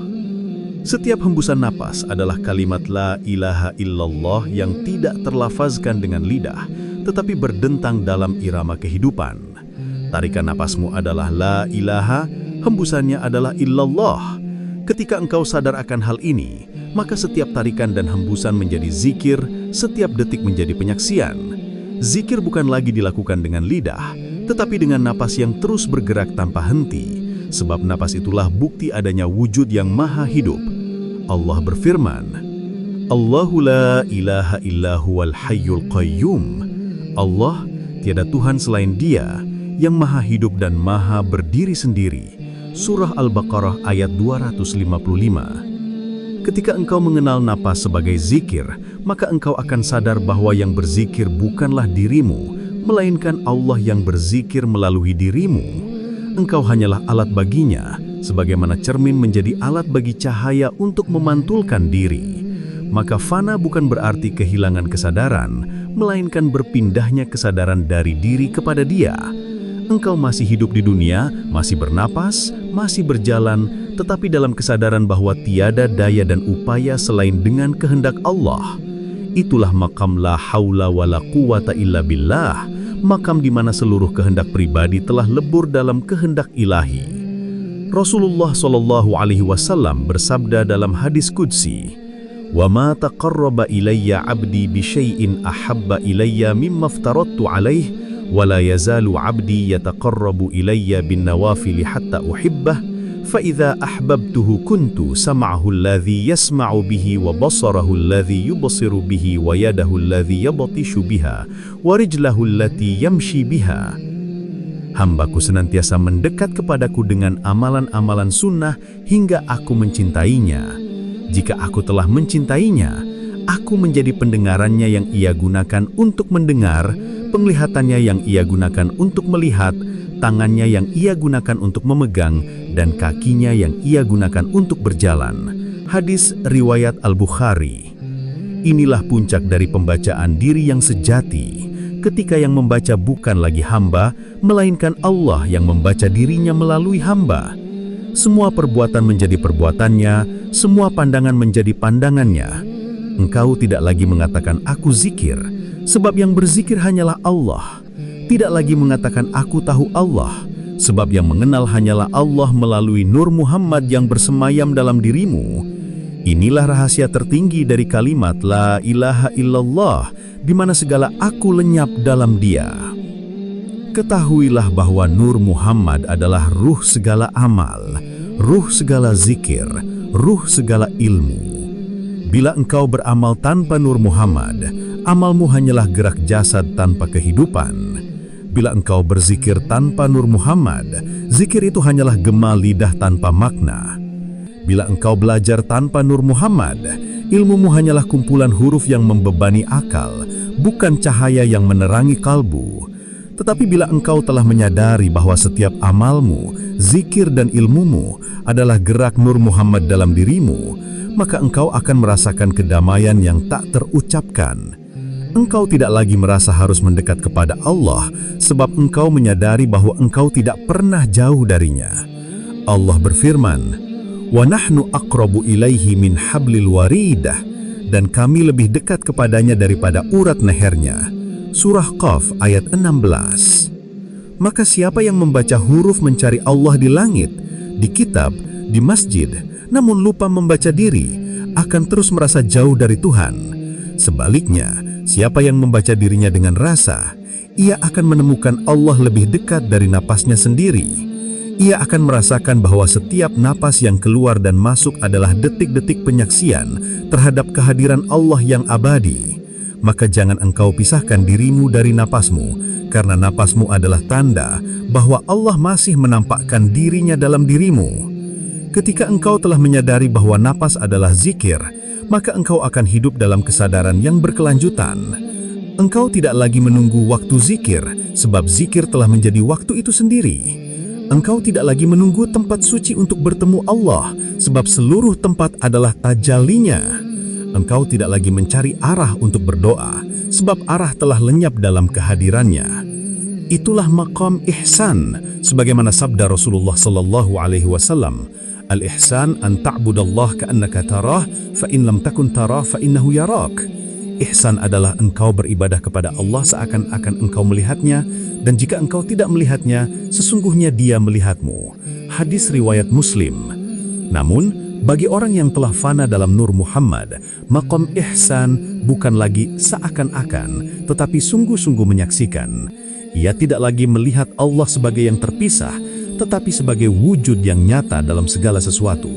Setiap hembusan napas adalah kalimat La ilaha illallah yang tidak terlafazkan dengan lidah, tetapi berdentang dalam irama kehidupan. Tarikan napasmu adalah La ilaha, hembusannya adalah illallah. Ketika engkau sadar akan hal ini, maka setiap tarikan dan hembusan menjadi zikir, setiap detik menjadi penyaksian. Zikir bukan lagi dilakukan dengan lidah, tetapi dengan napas yang terus bergerak tanpa henti, sebab napas itulah bukti adanya wujud yang maha hidup. Allah berfirman, Allahu la ilaha illa huwal hayyul qayyum. Allah, tiada Tuhan selain Dia, yang maha hidup dan maha berdiri sendiri. Surah Al-Baqarah ayat 255. Ketika engkau mengenal napas sebagai zikir, maka engkau akan sadar bahwa yang berzikir bukanlah dirimu, melainkan Allah yang berzikir melalui dirimu. Engkau hanyalah alat baginya, sebagaimana cermin menjadi alat bagi cahaya untuk memantulkan diri. Maka fana bukan berarti kehilangan kesadaran, melainkan berpindahnya kesadaran dari diri kepada Dia. Engkau masih hidup di dunia, masih bernapas, masih berjalan, tetapi dalam kesadaran bahwa tiada daya dan upaya selain dengan kehendak Allah. Itulah makam la haula wa la quwata illa billah, makam di mana seluruh kehendak pribadi telah lebur dalam kehendak ilahi. Rasulullah SAW bersabda dalam hadis qudsi, "Wa ma taqarraba ilayya 'abdi bi syai'in ahabba ilayya mimma aftaradtu 'alaihi, wa la yazalu 'abdi yataqarrabu ilayya bin nawafil hatta uhibbah, fa idza ahbabtuhu kuntu sam'ahu alladhi yasma'u bihi wa basarahu alladhi yubsiru bihi wa yadahu alladhi yabtishu biha wa rijlahu allati yamshi biha." Hambaku senantiasa mendekat kepadaku dengan amalan-amalan sunnah hingga aku mencintainya. Jika aku telah mencintainya, aku menjadi pendengarannya yang ia gunakan untuk mendengar, penglihatannya yang ia gunakan untuk melihat, tangannya yang ia gunakan untuk memegang, dan kakinya yang ia gunakan untuk berjalan. Hadis riwayat Al-Bukhari. Inilah puncak dari pembacaan diri yang sejati, ketika yang membaca bukan lagi hamba, melainkan Allah yang membaca dirinya melalui hamba. Semua perbuatan menjadi perbuatannya, semua pandangan menjadi pandangannya. Engkau tidak lagi mengatakan aku zikir, sebab yang berzikir hanyalah Allah. Tidak lagi mengatakan aku tahu Allah, sebab yang mengenal hanyalah Allah melalui Nur Muhammad yang bersemayam dalam dirimu. Inilah rahasia tertinggi dari kalimat La ilaha illallah, di mana segala aku lenyap dalam dia. Ketahuilah bahwa Nur Muhammad adalah ruh segala amal, ruh segala zikir, ruh segala ilmu. Bila engkau beramal tanpa Nur Muhammad, amalmu hanyalah gerak jasad tanpa kehidupan. Bila engkau berzikir tanpa Nur Muhammad, zikir itu hanyalah gema lidah tanpa makna. Bila engkau belajar tanpa Nur Muhammad, ilmumu hanyalah kumpulan huruf yang membebani akal, bukan cahaya yang menerangi kalbu. Tetapi bila engkau telah menyadari bahwa setiap amalmu, zikir dan ilmumu adalah gerak Nur Muhammad dalam dirimu, maka engkau akan merasakan kedamaian yang tak terucapkan. Engkau tidak lagi merasa harus mendekat kepada Allah, sebab engkau menyadari bahwa engkau tidak pernah jauh darinya. Allah berfirman, "Wa nahnu aqrabu ilaihi min hablil waridah," dan kami lebih dekat kepadanya daripada urat lehernya. Surah Qaf ayat 16. Maka siapa yang membaca huruf mencari Allah di langit, di kitab, di masjid, namun lupa membaca diri, akan terus merasa jauh dari Tuhan. Sebaliknya, siapa yang membaca dirinya dengan rasa, ia akan menemukan Allah lebih dekat dari napasnya sendiri. Ia akan merasakan bahwa setiap napas yang keluar dan masuk adalah detik-detik penyaksian terhadap kehadiran Allah yang abadi. Maka jangan engkau pisahkan dirimu dari napasmu, karena napasmu adalah tanda bahwa Allah masih menampakkan dirinya dalam dirimu. Ketika engkau telah menyadari bahwa napas adalah zikir, maka engkau akan hidup dalam kesadaran yang berkelanjutan. Engkau tidak lagi menunggu waktu zikir, sebab zikir telah menjadi waktu itu sendiri. Engkau tidak lagi menunggu tempat suci untuk bertemu Allah, sebab seluruh tempat adalah tajallinya. Engkau tidak lagi mencari arah untuk berdoa, sebab arah telah lenyap dalam kehadirannya. Itulah maqam ihsan, sebagaimana sabda Rasulullah sallallahu alaihi wasallam, "Al-ihsan an ta'budallah ka'annaka tarah, fa in lam takun tarah fa innahu yarak." Ihsan adalah engkau beribadah kepada Allah seakan-akan engkau melihatnya, dan jika engkau tidak melihatnya, sesungguhnya Dia melihatmu. Hadis riwayat Muslim. Namun, bagi orang yang telah fana dalam Nur Muhammad, maqam ihsan bukan lagi seakan-akan, tetapi sungguh-sungguh menyaksikan. Ia tidak lagi melihat Allah sebagai yang terpisah, tetapi sebagai wujud yang nyata dalam segala sesuatu.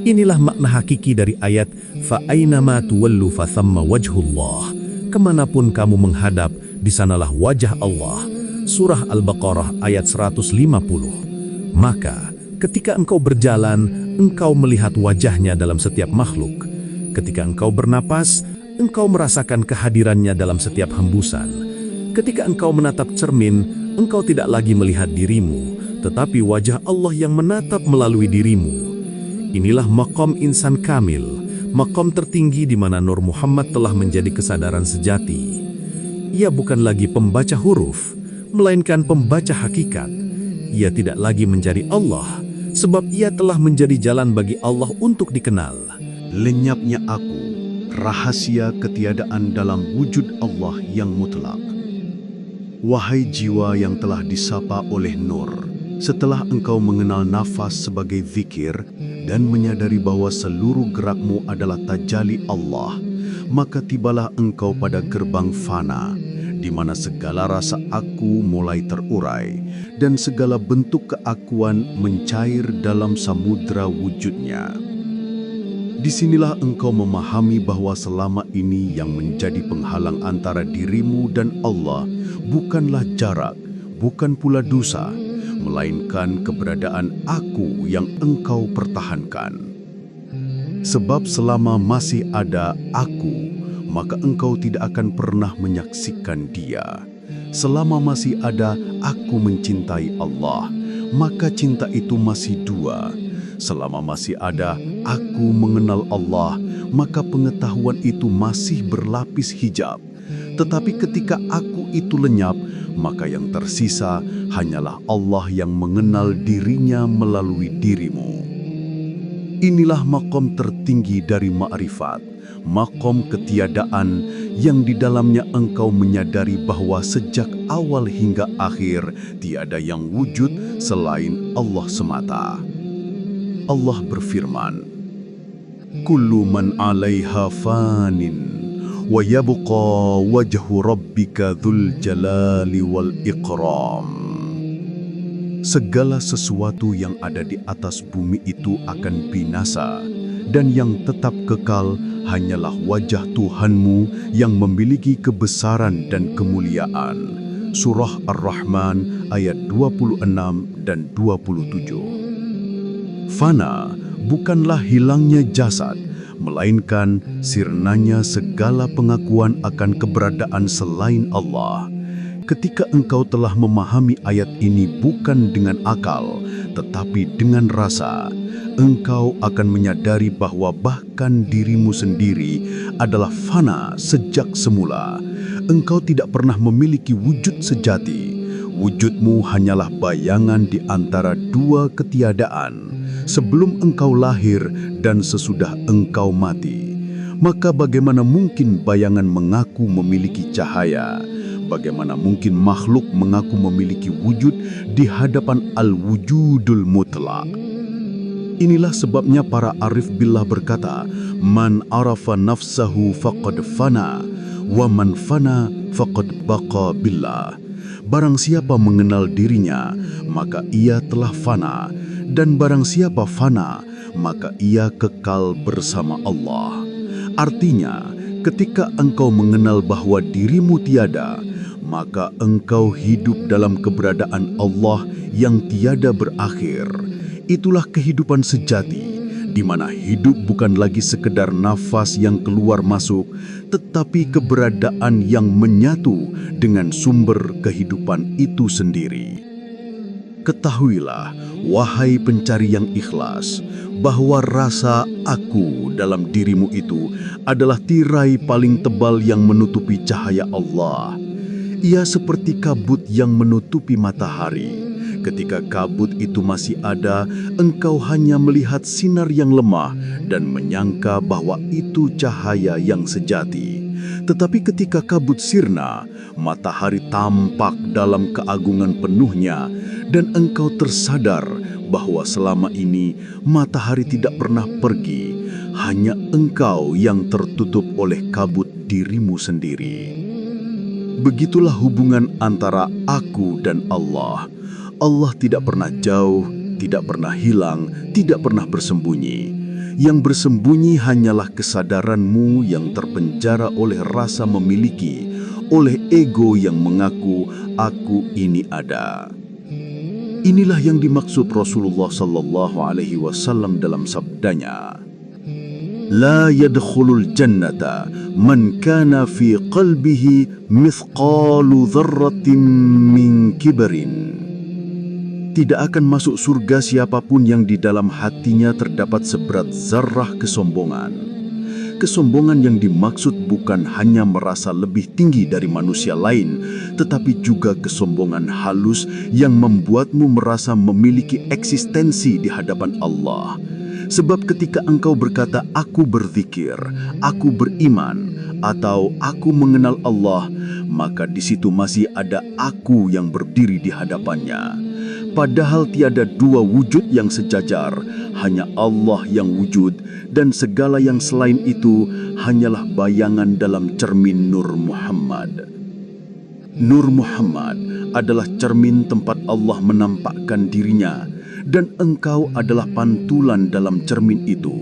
Inilah makna hakiki dari ayat "Fa'ainama tuwallu fathamma wajhullah." Kemanapun kamu menghadap, di sanalah wajah Allah. Surah Al-Baqarah ayat 150. Maka, ketika engkau berjalan, engkau melihat wajahnya dalam setiap makhluk. Ketika engkau bernapas, engkau merasakan kehadirannya dalam setiap hembusan. Ketika engkau menatap cermin, engkau tidak lagi melihat dirimu, tetapi wajah Allah yang menatap melalui dirimu. Inilah maqam insan kamil, maqam tertinggi di mana Nur Muhammad telah menjadi kesadaran sejati. Ia bukan lagi pembaca huruf, melainkan pembaca hakikat. Ia tidak lagi mencari Allah, sebab ia telah menjadi jalan bagi Allah untuk dikenal. Lenyapnya aku, rahasia ketiadaan dalam wujud Allah yang mutlak. Wahai jiwa yang telah disapa oleh Nur, setelah engkau mengenal nafas sebagai zikir dan menyadari bahwa seluruh gerakmu adalah tajalli Allah, maka tibalah engkau pada gerbang fana, di mana segala rasa aku mulai terurai dan segala bentuk keakuan mencair dalam samudra wujudnya. Disinilah engkau memahami bahwa selama ini yang menjadi penghalang antara dirimu dan Allah bukanlah jarak, bukan pula dosa, melainkan keberadaan Aku yang engkau pertahankan. Sebab selama masih ada Aku, maka engkau tidak akan pernah menyaksikan Dia. Selama masih ada Aku mencintai Allah, maka cinta itu masih dua. Selama masih ada Aku mengenal Allah, maka pengetahuan itu masih berlapis hijab. Tetapi ketika Aku itu lenyap, maka yang tersisa hanyalah Allah yang mengenal dirinya melalui dirimu. Inilah makom tertinggi dari ma'rifat, makom ketiadaan yang di dalamnya engkau menyadari bahwa sejak awal hingga akhir tiada yang wujud selain Allah semata. Allah berfirman, Kullu man 'alaiha fanin wa yabqa wajhu rabbika dzul jalali wal ikram. Segala sesuatu yang ada di atas bumi itu akan binasa, dan yang tetap kekal hanyalah wajah Tuhanmu yang memiliki kebesaran dan kemuliaan. Surah Ar-Rahman ayat 26 dan 27. Fana bukanlah hilangnya jasad, melainkan sirnanya segala pengakuan akan keberadaan selain Allah. Ketika engkau telah memahami ayat ini bukan dengan akal, tetapi dengan rasa, engkau akan menyadari bahwa bahkan dirimu sendiri adalah fana sejak semula. Engkau tidak pernah memiliki wujud sejati. Wujudmu hanyalah bayangan di antara dua ketiadaan, sebelum engkau lahir dan sesudah engkau mati. Maka bagaimana mungkin bayangan mengaku memiliki cahaya? Bagaimana mungkin makhluk mengaku memiliki wujud di hadapan al-wujudul mutlak? Inilah sebabnya para arif billah berkata, Man arafa nafsahu faqad fana, wa man fana faqad baqa billah. Barang siapa mengenal dirinya, maka ia telah fana, dan barang siapa fana, maka ia kekal bersama Allah. Artinya, ketika engkau mengenal bahwa dirimu tiada, maka engkau hidup dalam keberadaan Allah yang tiada berakhir. Itulah kehidupan sejati, di mana hidup bukan lagi sekedar nafas yang keluar masuk, tetapi keberadaan yang menyatu dengan sumber kehidupan itu sendiri. Ketahuilah, wahai pencari yang ikhlas, bahwa rasa Aku dalam dirimu itu adalah tirai paling tebal yang menutupi cahaya Allah. Ia seperti kabut yang menutupi matahari. Ketika kabut itu masih ada, engkau hanya melihat sinar yang lemah dan menyangka bahwa itu cahaya yang sejati. Tetapi ketika kabut sirna, matahari tampak dalam keagungan penuhnya, dan engkau tersadar bahwa selama ini matahari tidak pernah pergi, hanya engkau yang tertutup oleh kabut dirimu sendiri. Begitulah hubungan antara Aku dan Allah. Allah tidak pernah jauh, tidak pernah hilang, tidak pernah bersembunyi. Yang bersembunyi hanyalah kesadaranmu yang terpenjara oleh rasa memiliki, oleh ego yang mengaku Aku ini ada. Inilah yang dimaksud Rasulullah SAW dalam sabdanya, La yadkhulul jannata man kana fi qalbihi mithqalu dzarratin min kibrin. Tidak akan masuk surga siapapun yang di dalam hatinya terdapat seberat zarrah kesombongan. Kesombongan yang dimaksud bukan hanya merasa lebih tinggi dari manusia lain, tetapi juga kesombongan halus yang membuatmu merasa memiliki eksistensi di hadapan Allah. Sebab ketika engkau berkata, Aku berzikir, aku beriman, atau aku mengenal Allah, maka di situ masih ada Aku yang berdiri di hadapannya. Padahal tiada dua wujud yang sejajar, hanya Allah yang wujud, dan segala yang selain itu hanyalah bayangan dalam cermin Nur Muhammad. Nur Muhammad adalah cermin tempat Allah menampakkan dirinya, dan engkau adalah pantulan dalam cermin itu.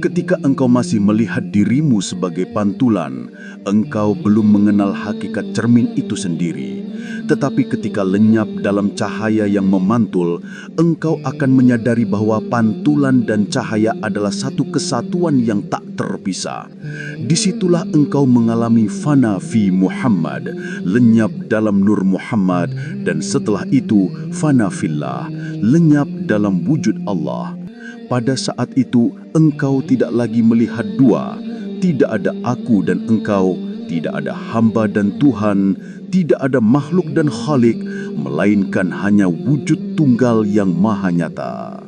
Ketika engkau masih melihat dirimu sebagai pantulan, engkau belum mengenal hakikat cermin itu sendiri. Tetapi ketika lenyap dalam cahaya yang memantul, engkau akan menyadari bahwa pantulan dan cahaya adalah satu kesatuan yang tak terpisah. Disitulah engkau mengalami fana fi Muhammad, lenyap dalam nur Muhammad, dan setelah itu fana fillah, lenyap dalam wujud Allah. Pada saat itu engkau tidak lagi melihat dua, tidak ada aku dan engkau, tidak ada hamba dan Tuhan, tidak ada makhluk dan khalik, melainkan hanya wujud tunggal yang maha nyata.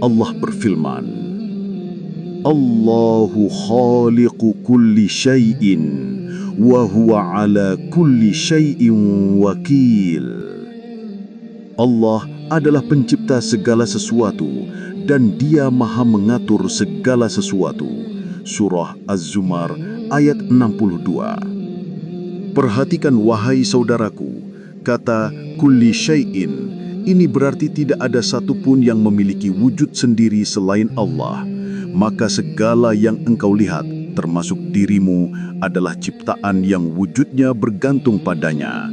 Allah berfirman, Allahu khaliqu kulli syai'in wa huwa ala kulli syai'in wakil. Allah adalah pencipta segala sesuatu dan Dia maha mengatur segala sesuatu. Surah Az-Zumar ayat 62. Perhatikan wahai saudaraku, kata kulli syai'in ini berarti tidak ada satupun yang memiliki wujud sendiri selain Allah. Maka segala yang engkau lihat, termasuk dirimu, adalah ciptaan yang wujudnya bergantung padanya.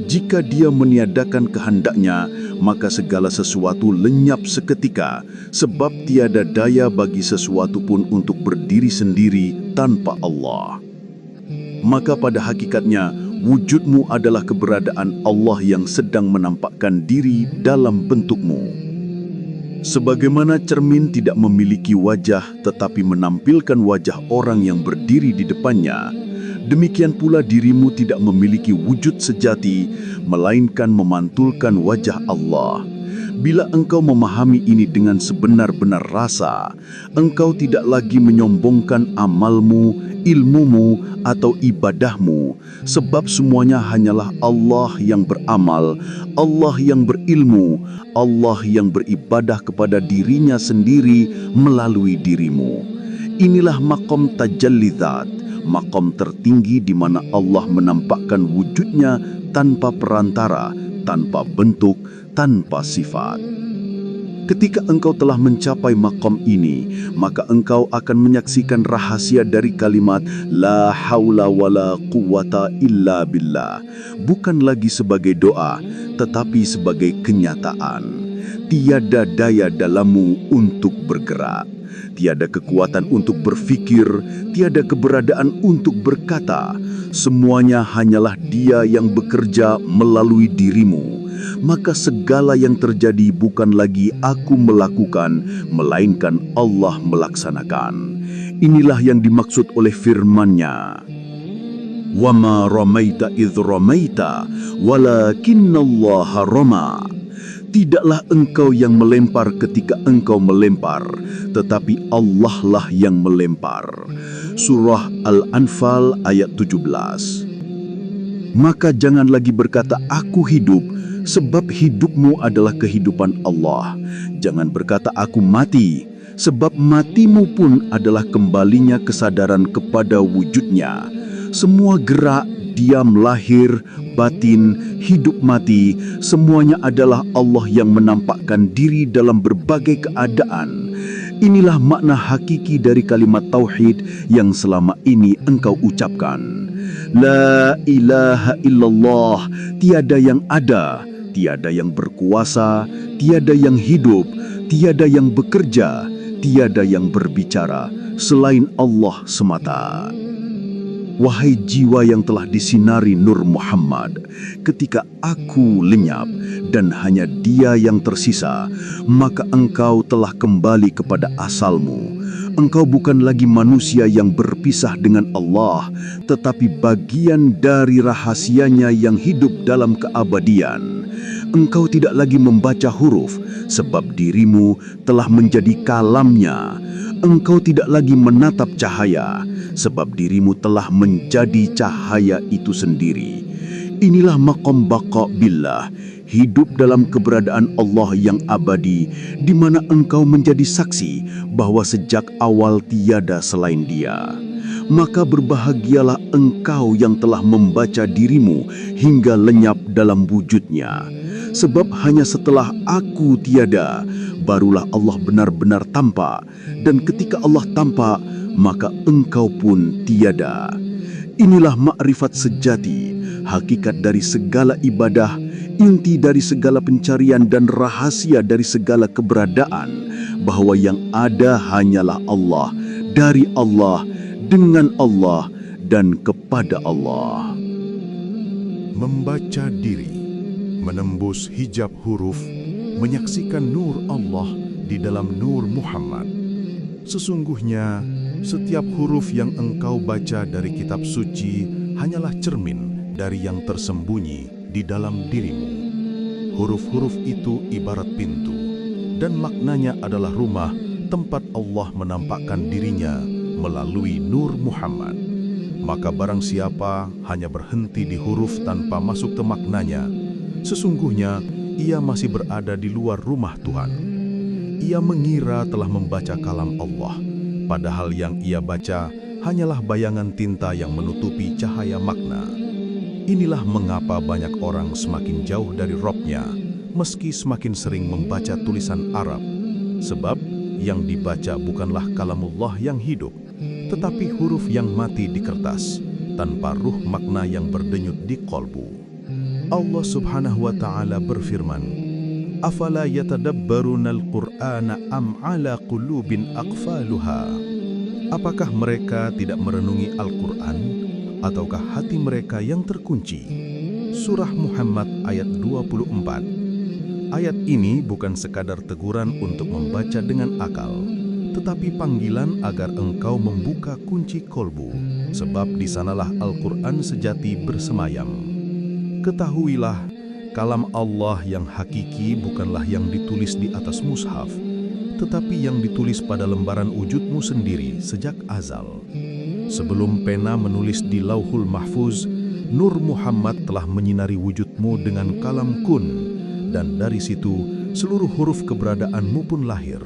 Jika Dia meniadakan kehendaknya, maka segala sesuatu lenyap seketika, sebab tiada daya bagi sesuatu pun untuk berdiri sendiri tanpa Allah. Maka pada hakikatnya, wujudmu adalah keberadaan Allah yang sedang menampakkan diri dalam bentukmu. Sebagaimana cermin tidak memiliki wajah tetapi menampilkan wajah orang yang berdiri di depannya, demikian pula dirimu tidak memiliki wujud sejati, melainkan memantulkan wajah Allah. Bila engkau memahami ini dengan sebenar-benar rasa, engkau tidak lagi menyombongkan amalmu, ilmumu, atau ibadahmu, sebab semuanya hanyalah Allah yang beramal, Allah yang berilmu, Allah yang beribadah kepada dirinya sendiri melalui dirimu. Inilah maqam tajalli dzat, maqam tertinggi di mana Allah menampakkan wujudnya tanpa perantara, tanpa bentuk, tanpa sifat. Ketika engkau telah mencapai maqam ini, maka engkau akan menyaksikan rahasia dari kalimat La haula wala quwata illa billah, bukan lagi sebagai doa, tetapi sebagai kenyataan. Tiada daya dalammu untuk bergerak, tiada kekuatan untuk berfikir, tiada keberadaan untuk berkata. Semuanya hanyalah Dia yang bekerja melalui dirimu. Maka segala yang terjadi bukan lagi aku melakukan, melainkan Allah melaksanakan. Inilah yang dimaksud oleh firman-Nya. وَمَا رَمَيْتَ إِذْ رَمَيْتَ وَلَكِنَّ اللَّهَ رَمَى. Tidaklah engkau yang melempar ketika engkau melempar, tetapi Allah lah yang melempar. Surah Al-Anfal ayat 17. Maka jangan lagi berkata aku hidup, sebab hidupmu adalah kehidupan Allah. Jangan berkata aku mati, sebab matimu pun adalah kembalinya kesadaran kepada wujudnya. Semua gerak, diam, lahir, batin, hidup mati, semuanya adalah Allah yang menampakkan diri dalam berbagai keadaan. Inilah makna hakiki dari kalimat tauhid yang selama ini engkau ucapkan. La ilaha illallah, tiada yang ada, tiada yang berkuasa, tiada yang hidup, tiada yang bekerja, tiada yang berbicara, selain Allah semata. Wahai jiwa yang telah disinari Nur Muhammad, ketika aku lenyap dan hanya Dia yang tersisa, maka engkau telah kembali kepada asalmu. Engkau bukan lagi manusia yang berpisah dengan Allah, tetapi bagian dari rahasianya yang hidup dalam keabadian. Engkau tidak lagi membaca huruf, sebab dirimu telah menjadi kalamnya. Engkau tidak lagi menatap cahaya, sebab dirimu telah menjadi cahaya itu sendiri. Inilah maqam baqa billah, hidup dalam keberadaan Allah yang abadi, di mana engkau menjadi saksi bahwa sejak awal tiada selain Dia. Maka berbahagialah engkau yang telah membaca dirimu hingga lenyap dalam wujudnya. Sebab hanya setelah aku tiada, barulah Allah benar-benar tampak. Dan ketika Allah tampak, maka engkau pun tiada. Inilah makrifat sejati, hakikat dari segala ibadah, inti dari segala pencarian dan rahasia dari segala keberadaan, bahwa yang ada hanyalah Allah, dari Allah, dengan Allah, dan kepada Allah. Membaca diri, menembus hijab huruf, menyaksikan nur Allah di dalam nur Muhammad. Sesungguhnya, setiap huruf yang engkau baca dari kitab suci hanyalah cermin dari yang tersembunyi di dalam dirimu. Huruf-huruf itu ibarat pintu, dan maknanya adalah rumah tempat Allah menampakkan dirinya melalui nur Muhammad. Maka barang siapa hanya berhenti di huruf tanpa masuk ke maknanya, sesungguhnya ia masih berada di luar rumah Tuhan. Ia mengira telah membaca kalam Allah, padahal yang ia baca hanyalah bayangan tinta yang menutupi cahaya makna. Inilah mengapa banyak orang semakin jauh dari Robnya, meski semakin sering membaca tulisan Arab. Sebab yang dibaca bukanlah kalamullah yang hidup, tetapi huruf yang mati di kertas, tanpa ruh makna yang berdenyut di kolbu. Allah Subhanahu wa Ta'ala berfirman, "Afala yatadabbarunal Qur'ana am ala qulubin aqfaluha?" Apakah mereka tidak merenungi Al-Quran, ataukah hati mereka yang terkunci? Surah Muhammad ayat 24. Ayat ini bukan sekadar teguran untuk membaca dengan akal, tetapi panggilan agar engkau membuka kunci kolbu, sebab di sanalah Al-Quran sejati bersemayam. Ketahuilah, kalam Allah yang hakiki bukanlah yang ditulis di atas mushaf, tetapi yang ditulis pada lembaran wujudmu sendiri sejak azal. Sebelum pena menulis di Lauhul Mahfuz, Nur Muhammad telah menyinari wujudmu dengan kalam kun, dan dari situ seluruh huruf keberadaanmu pun lahir.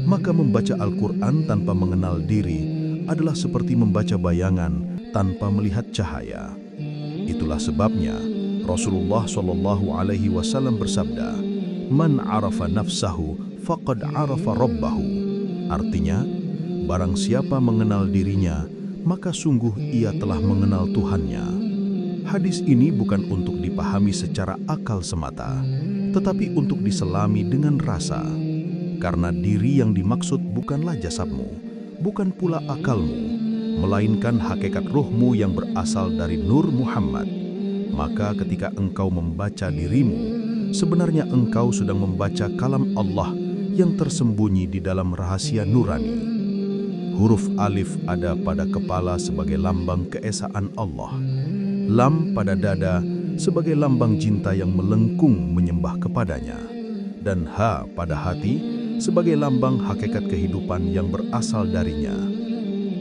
Maka membaca Al-Quran tanpa mengenal diri adalah seperti membaca bayangan tanpa melihat cahaya. Itulah sebabnya Rasulullah SAW bersabda, "Man arafa nafsahu faqad arafa rabbahu." Artinya, barang siapa mengenal dirinya, maka sungguh ia telah mengenal Tuhannya. Hadis ini bukan untuk dipahami secara akal semata, tetapi untuk diselami dengan rasa. Karena diri yang dimaksud bukanlah jasadmu, bukan pula akalmu, melainkan hakikat ruhmu yang berasal dari Nur Muhammad. Maka ketika engkau membaca dirimu, sebenarnya engkau sedang membaca kalam Allah yang tersembunyi di dalam rahasia nurani. Huruf alif ada pada kepala sebagai lambang keesaan Allah. Lam pada dada sebagai lambang cinta yang melengkung menyembah kepadanya. Dan ha pada hati sebagai lambang hakikat kehidupan yang berasal darinya.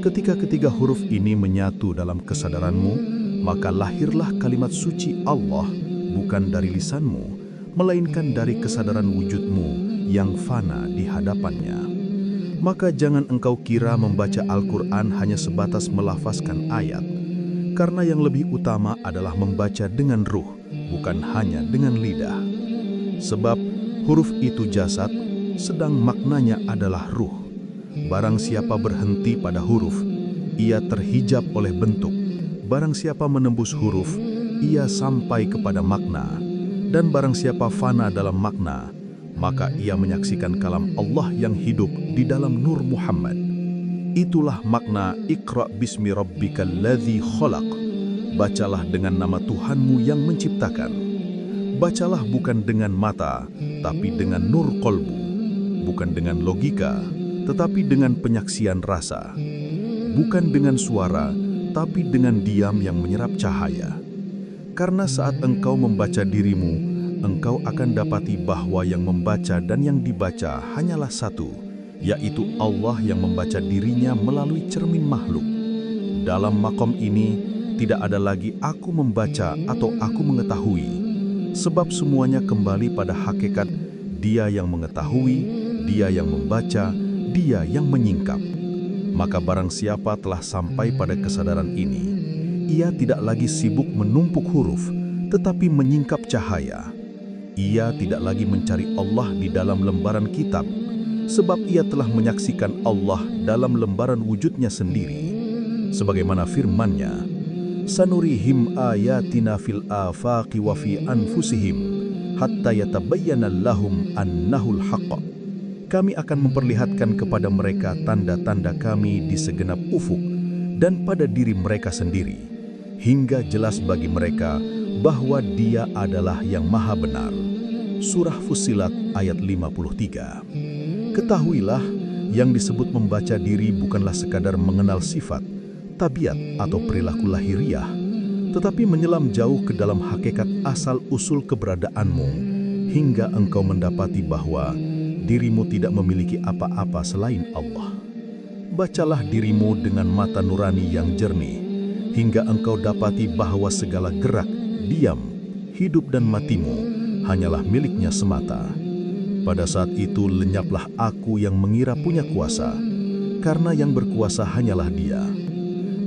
Ketika ketiga huruf ini menyatu dalam kesadaranmu, maka lahirlah kalimat suci Allah bukan dari lisanmu, melainkan dari kesadaran wujudmu yang fana di hadapannya. Maka jangan engkau kira membaca Al-Quran hanya sebatas melafazkan ayat, karena yang lebih utama adalah membaca dengan ruh, bukan hanya dengan lidah. Sebab huruf itu jasad, sedang maknanya adalah ruh. Barang siapa berhenti pada huruf, ia terhijab oleh bentuk. Barang siapa menembus huruf, ia sampai kepada makna. Dan barang siapa fana dalam makna, maka ia menyaksikan kalam Allah yang hidup di dalam Nur Muhammad. Itulah makna Iqra bismi rabbikal ladzi khalaq. Bacalah dengan nama Tuhanmu yang menciptakan. Bacalah bukan dengan mata, tapi dengan nur kolbu. Bukan dengan logika, tetapi dengan penyaksian rasa. Bukan dengan suara, tapi dengan diam yang menyerap cahaya. Karena saat engkau membaca dirimu, engkau akan dapati bahwa yang membaca dan yang dibaca hanyalah satu, yaitu Allah yang membaca dirinya melalui cermin makhluk. Dalam makom ini, tidak ada lagi aku membaca atau aku mengetahui, sebab semuanya kembali pada hakikat Dia yang mengetahui, Dia yang membaca, Dia yang menyingkap. Maka barang siapa telah sampai pada kesadaran ini, ia tidak lagi sibuk menumpuk huruf, tetapi menyingkap cahaya. Ia tidak lagi mencari Allah di dalam lembaran kitab, sebab ia telah menyaksikan Allah dalam lembaran wujudnya sendiri. Sebagaimana firman-Nya, sanurihim ayatina fil afaqi wa fi anfusihim hatta yatabayyana lahum annahul haqq. Kami akan memperlihatkan kepada mereka tanda-tanda kami di segenap ufuk dan pada diri mereka sendiri, hingga jelas bagi mereka bahwa Dia adalah yang maha benar. Surah Fussilat ayat 53. Ketahuilah, yang disebut membaca diri bukanlah sekadar mengenal sifat, tabiat atau perilaku lahiriah, tetapi menyelam jauh ke dalam hakikat asal-usul keberadaanmu, hingga engkau mendapati bahwa dirimu tidak memiliki apa-apa selain Allah. Bacalah dirimu dengan mata nurani yang jernih, hingga engkau dapati bahwa segala gerak, diam, hidup dan matimu hanyalah miliknya semata. Pada saat itu lenyaplah aku yang mengira punya kuasa, karena yang berkuasa hanyalah Dia.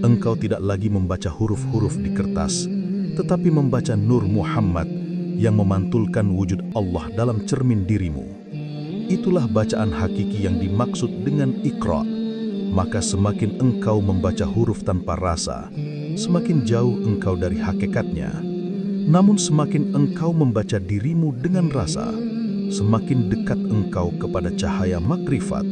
Engkau tidak lagi membaca huruf-huruf di kertas, tetapi membaca Nur Muhammad yang memantulkan wujud Allah dalam cermin dirimu. Itulah bacaan hakiki yang dimaksud dengan Iqra. Maka semakin engkau membaca huruf tanpa rasa, semakin jauh engkau dari hakikatnya. Namun semakin engkau membaca dirimu dengan rasa, semakin dekat engkau kepada cahaya makrifat.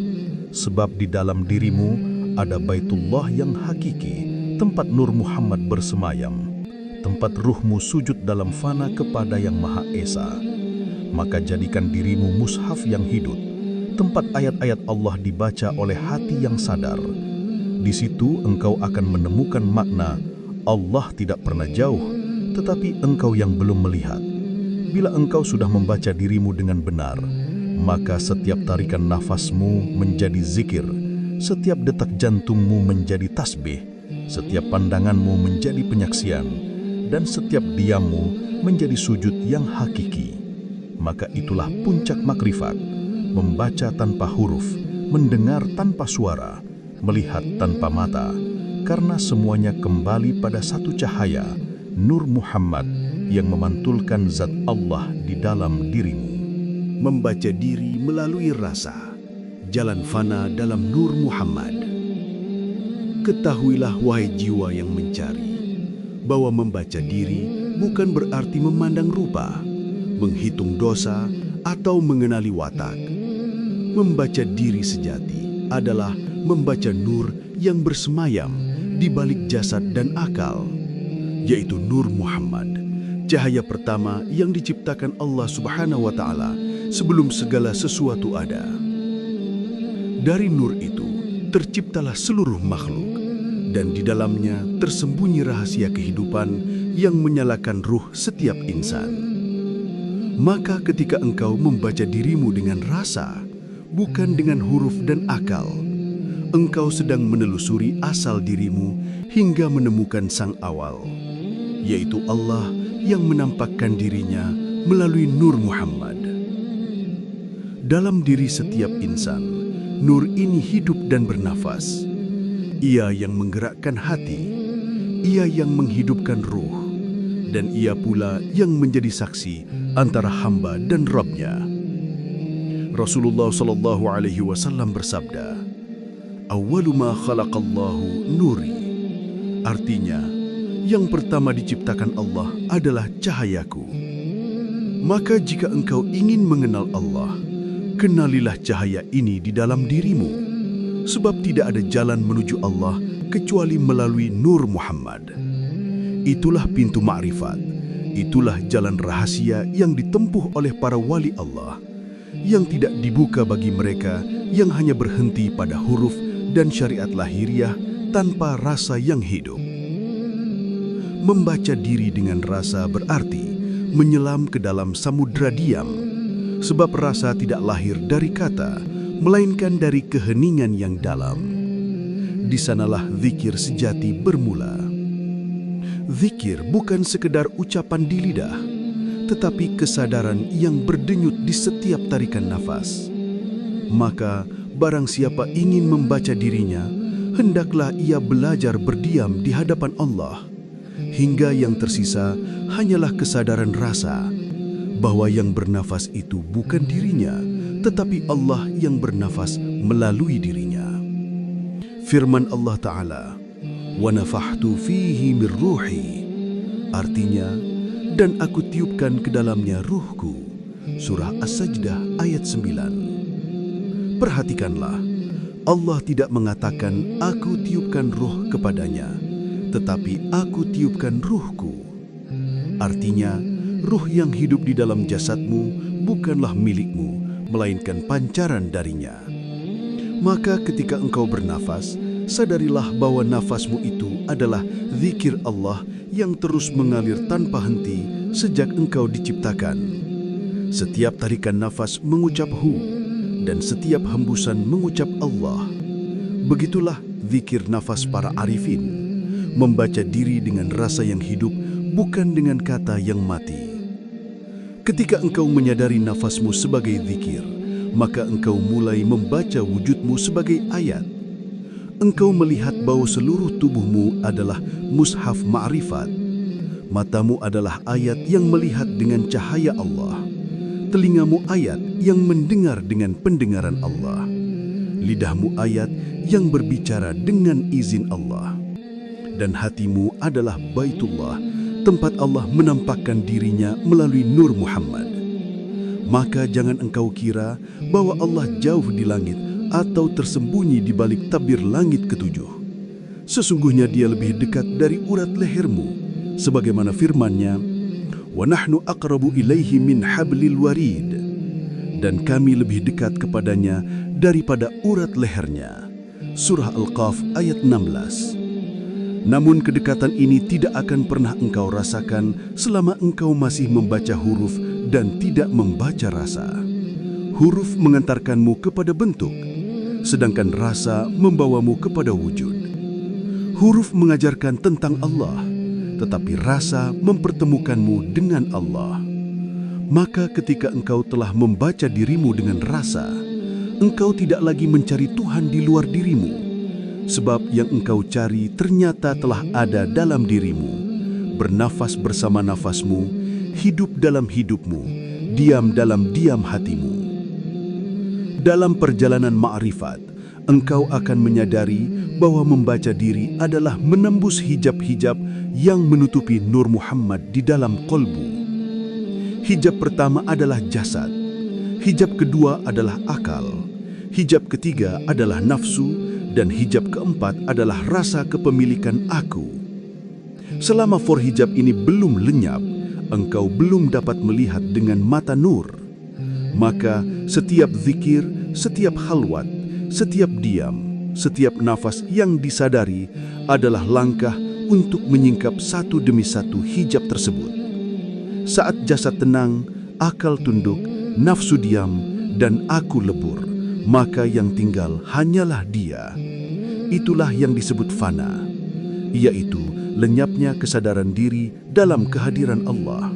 Sebab di dalam dirimu ada Baitullah yang hakiki, tempat Nur Muhammad bersemayam, tempat ruhmu sujud dalam fana kepada Yang Maha Esa. Maka jadikan dirimu mushaf yang hidup, tempat ayat-ayat Allah dibaca oleh hati yang sadar. Di situ engkau akan menemukan makna Allah tidak pernah jauh, tetapi engkau yang belum melihat. Bila engkau sudah membaca dirimu dengan benar, maka setiap tarikan nafasmu menjadi zikir, setiap detak jantungmu menjadi tasbih, setiap pandanganmu menjadi penyaksian, dan setiap diammu menjadi sujud yang hakiki. Maka itulah puncak makrifat, membaca tanpa huruf, mendengar tanpa suara, melihat tanpa mata, karena semuanya kembali pada satu cahaya, Nur Muhammad yang memantulkan zat Allah di dalam dirimu. Membaca diri melalui rasa, jalan fana dalam Nur Muhammad. Ketahuilah wahai jiwa yang mencari, bahwa membaca diri bukan berarti memandang rupa, menghitung dosa, atau mengenali watak. Membaca diri sejati adalah membaca nur yang bersemayam di balik jasad dan akal, yaitu Nur Muhammad, cahaya pertama yang diciptakan Allah Subhanahu wa Ta'ala sebelum segala sesuatu ada. Dari nur itu terciptalah seluruh makhluk, dan di dalamnya tersembunyi rahasia kehidupan yang menyalakan ruh setiap insan. Maka ketika engkau membaca dirimu dengan rasa, bukan dengan huruf dan akal, engkau sedang menelusuri asal dirimu hingga menemukan sang awal, yaitu Allah yang menampakkan dirinya melalui Nur Muhammad. Dalam diri setiap insan, nur ini hidup dan bernafas. Ia yang menggerakkan hati, ia yang menghidupkan ruh, dan ia pula yang menjadi saksi antara hamba dan Rabb-Nya. Rasulullah sallallahu alaihi wasallam bersabda, "Awwalu ma khalaqallahu nuri." Artinya, yang pertama diciptakan Allah adalah cahayaku. Maka jika engkau ingin mengenal Allah, kenalilah cahaya ini di dalam dirimu, sebab tidak ada jalan menuju Allah kecuali melalui Nur Muhammad. Itulah pintu ma'rifat, itulah jalan rahasia yang ditempuh oleh para wali Allah, yang tidak dibuka bagi mereka yang hanya berhenti pada huruf dan syariat lahiriah tanpa rasa yang hidup. Membaca diri dengan rasa berarti menyelam ke dalam samudra diam, sebab rasa tidak lahir dari kata, melainkan dari keheningan yang dalam. Di sanalah zikir sejati bermula. Zikir bukan sekedar ucapan di lidah, tetapi kesadaran yang berdenyut di setiap tarikan nafas. Maka barang siapa ingin membaca dirinya, hendaklah ia belajar berdiam di hadapan Allah, hingga yang tersisa hanyalah kesadaran rasa bahwa yang bernafas itu bukan dirinya, tetapi Allah yang bernafas melalui dirinya. Firman Allah Ta'ala, wa nafakhtu fihi min ruhi. Artinya, dan aku tiupkan ke dalamnya ruhku. Surah As-Sajdah ayat 9. Perhatikanlah, Allah tidak mengatakan aku tiupkan ruh kepadanya, tetapi aku tiupkan ruhku. Artinya, ruh yang hidup di dalam jasadmu bukanlah milikmu, melainkan pancaran darinya. Maka ketika engkau bernafas, sadarilah bahwa nafasmu itu adalah zikir Allah yang terus mengalir tanpa henti sejak engkau diciptakan. Setiap tarikan nafas mengucap hu, dan setiap hembusan mengucap Allah. Begitulah zikir nafas para arifin, membaca diri dengan rasa yang hidup, bukan dengan kata yang mati. Ketika engkau menyadari nafasmu sebagai zikir, maka engkau mulai membaca wujudmu sebagai ayat. Engkau melihat bahwa seluruh tubuhmu adalah mushaf ma'rifat. Matamu adalah ayat yang melihat dengan cahaya Allah. Telingamu ayat yang mendengar dengan pendengaran Allah. Lidahmu ayat yang berbicara dengan izin Allah. Dan hatimu adalah Baitullah, tempat Allah menampakkan dirinya melalui Nur Muhammad. Maka jangan engkau kira bahwa Allah jauh di langit atau tersembunyi di balik tabir langit ketujuh. Sesungguhnya Dia lebih dekat dari urat lehermu, sebagaimana firman-Nya, wa nahnu aqrabu ilaihi min hablil warid, dan kami lebih dekat kepadanya daripada urat lehernya. Surah Al-Qaf ayat 16. Namun kedekatan ini tidak akan pernah engkau rasakan selama engkau masih membaca huruf dan tidak membaca rasa. Huruf mengantarkanmu kepada bentuk, sedangkan rasa membawamu kepada wujud. Huruf mengajarkan tentang Allah, tetapi rasa mempertemukanmu dengan Allah. Maka ketika engkau telah membaca dirimu dengan rasa, engkau tidak lagi mencari Tuhan di luar dirimu, sebab yang engkau cari ternyata telah ada dalam dirimu, bernafas bersama nafasmu, hidup dalam hidupmu, diam dalam diam hatimu. Dalam perjalanan ma'rifat, engkau akan menyadari bahwa membaca diri adalah menembus hijab-hijab yang menutupi Nur Muhammad di dalam kolbu. Hijab pertama adalah jasad, hijab kedua adalah akal, hijab ketiga adalah nafsu, dan hijab keempat adalah rasa kepemilikan aku. Selama 4 hijab ini belum lenyap, engkau belum dapat melihat dengan mata nur. Maka setiap zikir, setiap khalwat, setiap diam, setiap nafas yang disadari adalah langkah untuk menyingkap satu demi satu hijab tersebut. Saat jasad tenang, akal tunduk, nafsu diam, dan aku lebur, maka yang tinggal hanyalah Dia. Itulah yang disebut fana, yaitu lenyapnya kesadaran diri dalam kehadiran Allah.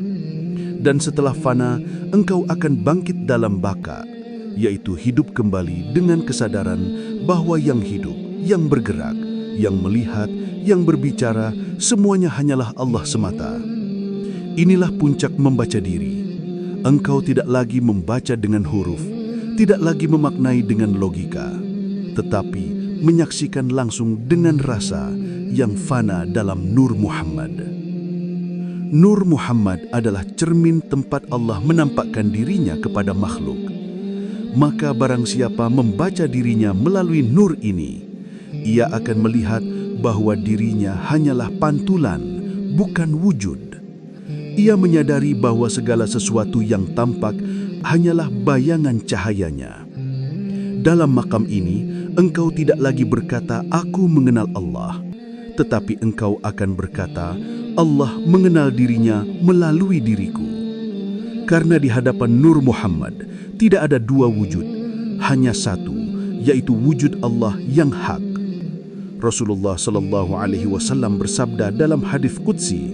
Dan setelah fana, engkau akan bangkit dalam baka, yaitu hidup kembali dengan kesadaran bahwa yang hidup, yang bergerak, yang melihat, yang berbicara, semuanya hanyalah Allah semata. Inilah puncak membaca diri. Engkau tidak lagi membaca dengan huruf, tidak lagi memaknai dengan logika, tetapi menyaksikan langsung dengan rasa yang fana dalam Nur Muhammad. Nur Muhammad adalah cermin tempat Allah menampakkan dirinya kepada makhluk. Maka barang siapa membaca dirinya melalui nur ini, ia akan melihat bahwa dirinya hanyalah pantulan, bukan wujud. Ia menyadari bahwa segala sesuatu yang tampak hanyalah bayangan cahayanya. Dalam makam ini, engkau tidak lagi berkata, "Aku mengenal Allah," tetapi engkau akan berkata, "Allah mengenal dirinya melalui diriku." Karena di hadapan Nur Muhammad tidak ada 2 wujud, hanya satu, yaitu wujud Allah yang hak. Rasulullah SAW bersabda dalam hadis qudsi,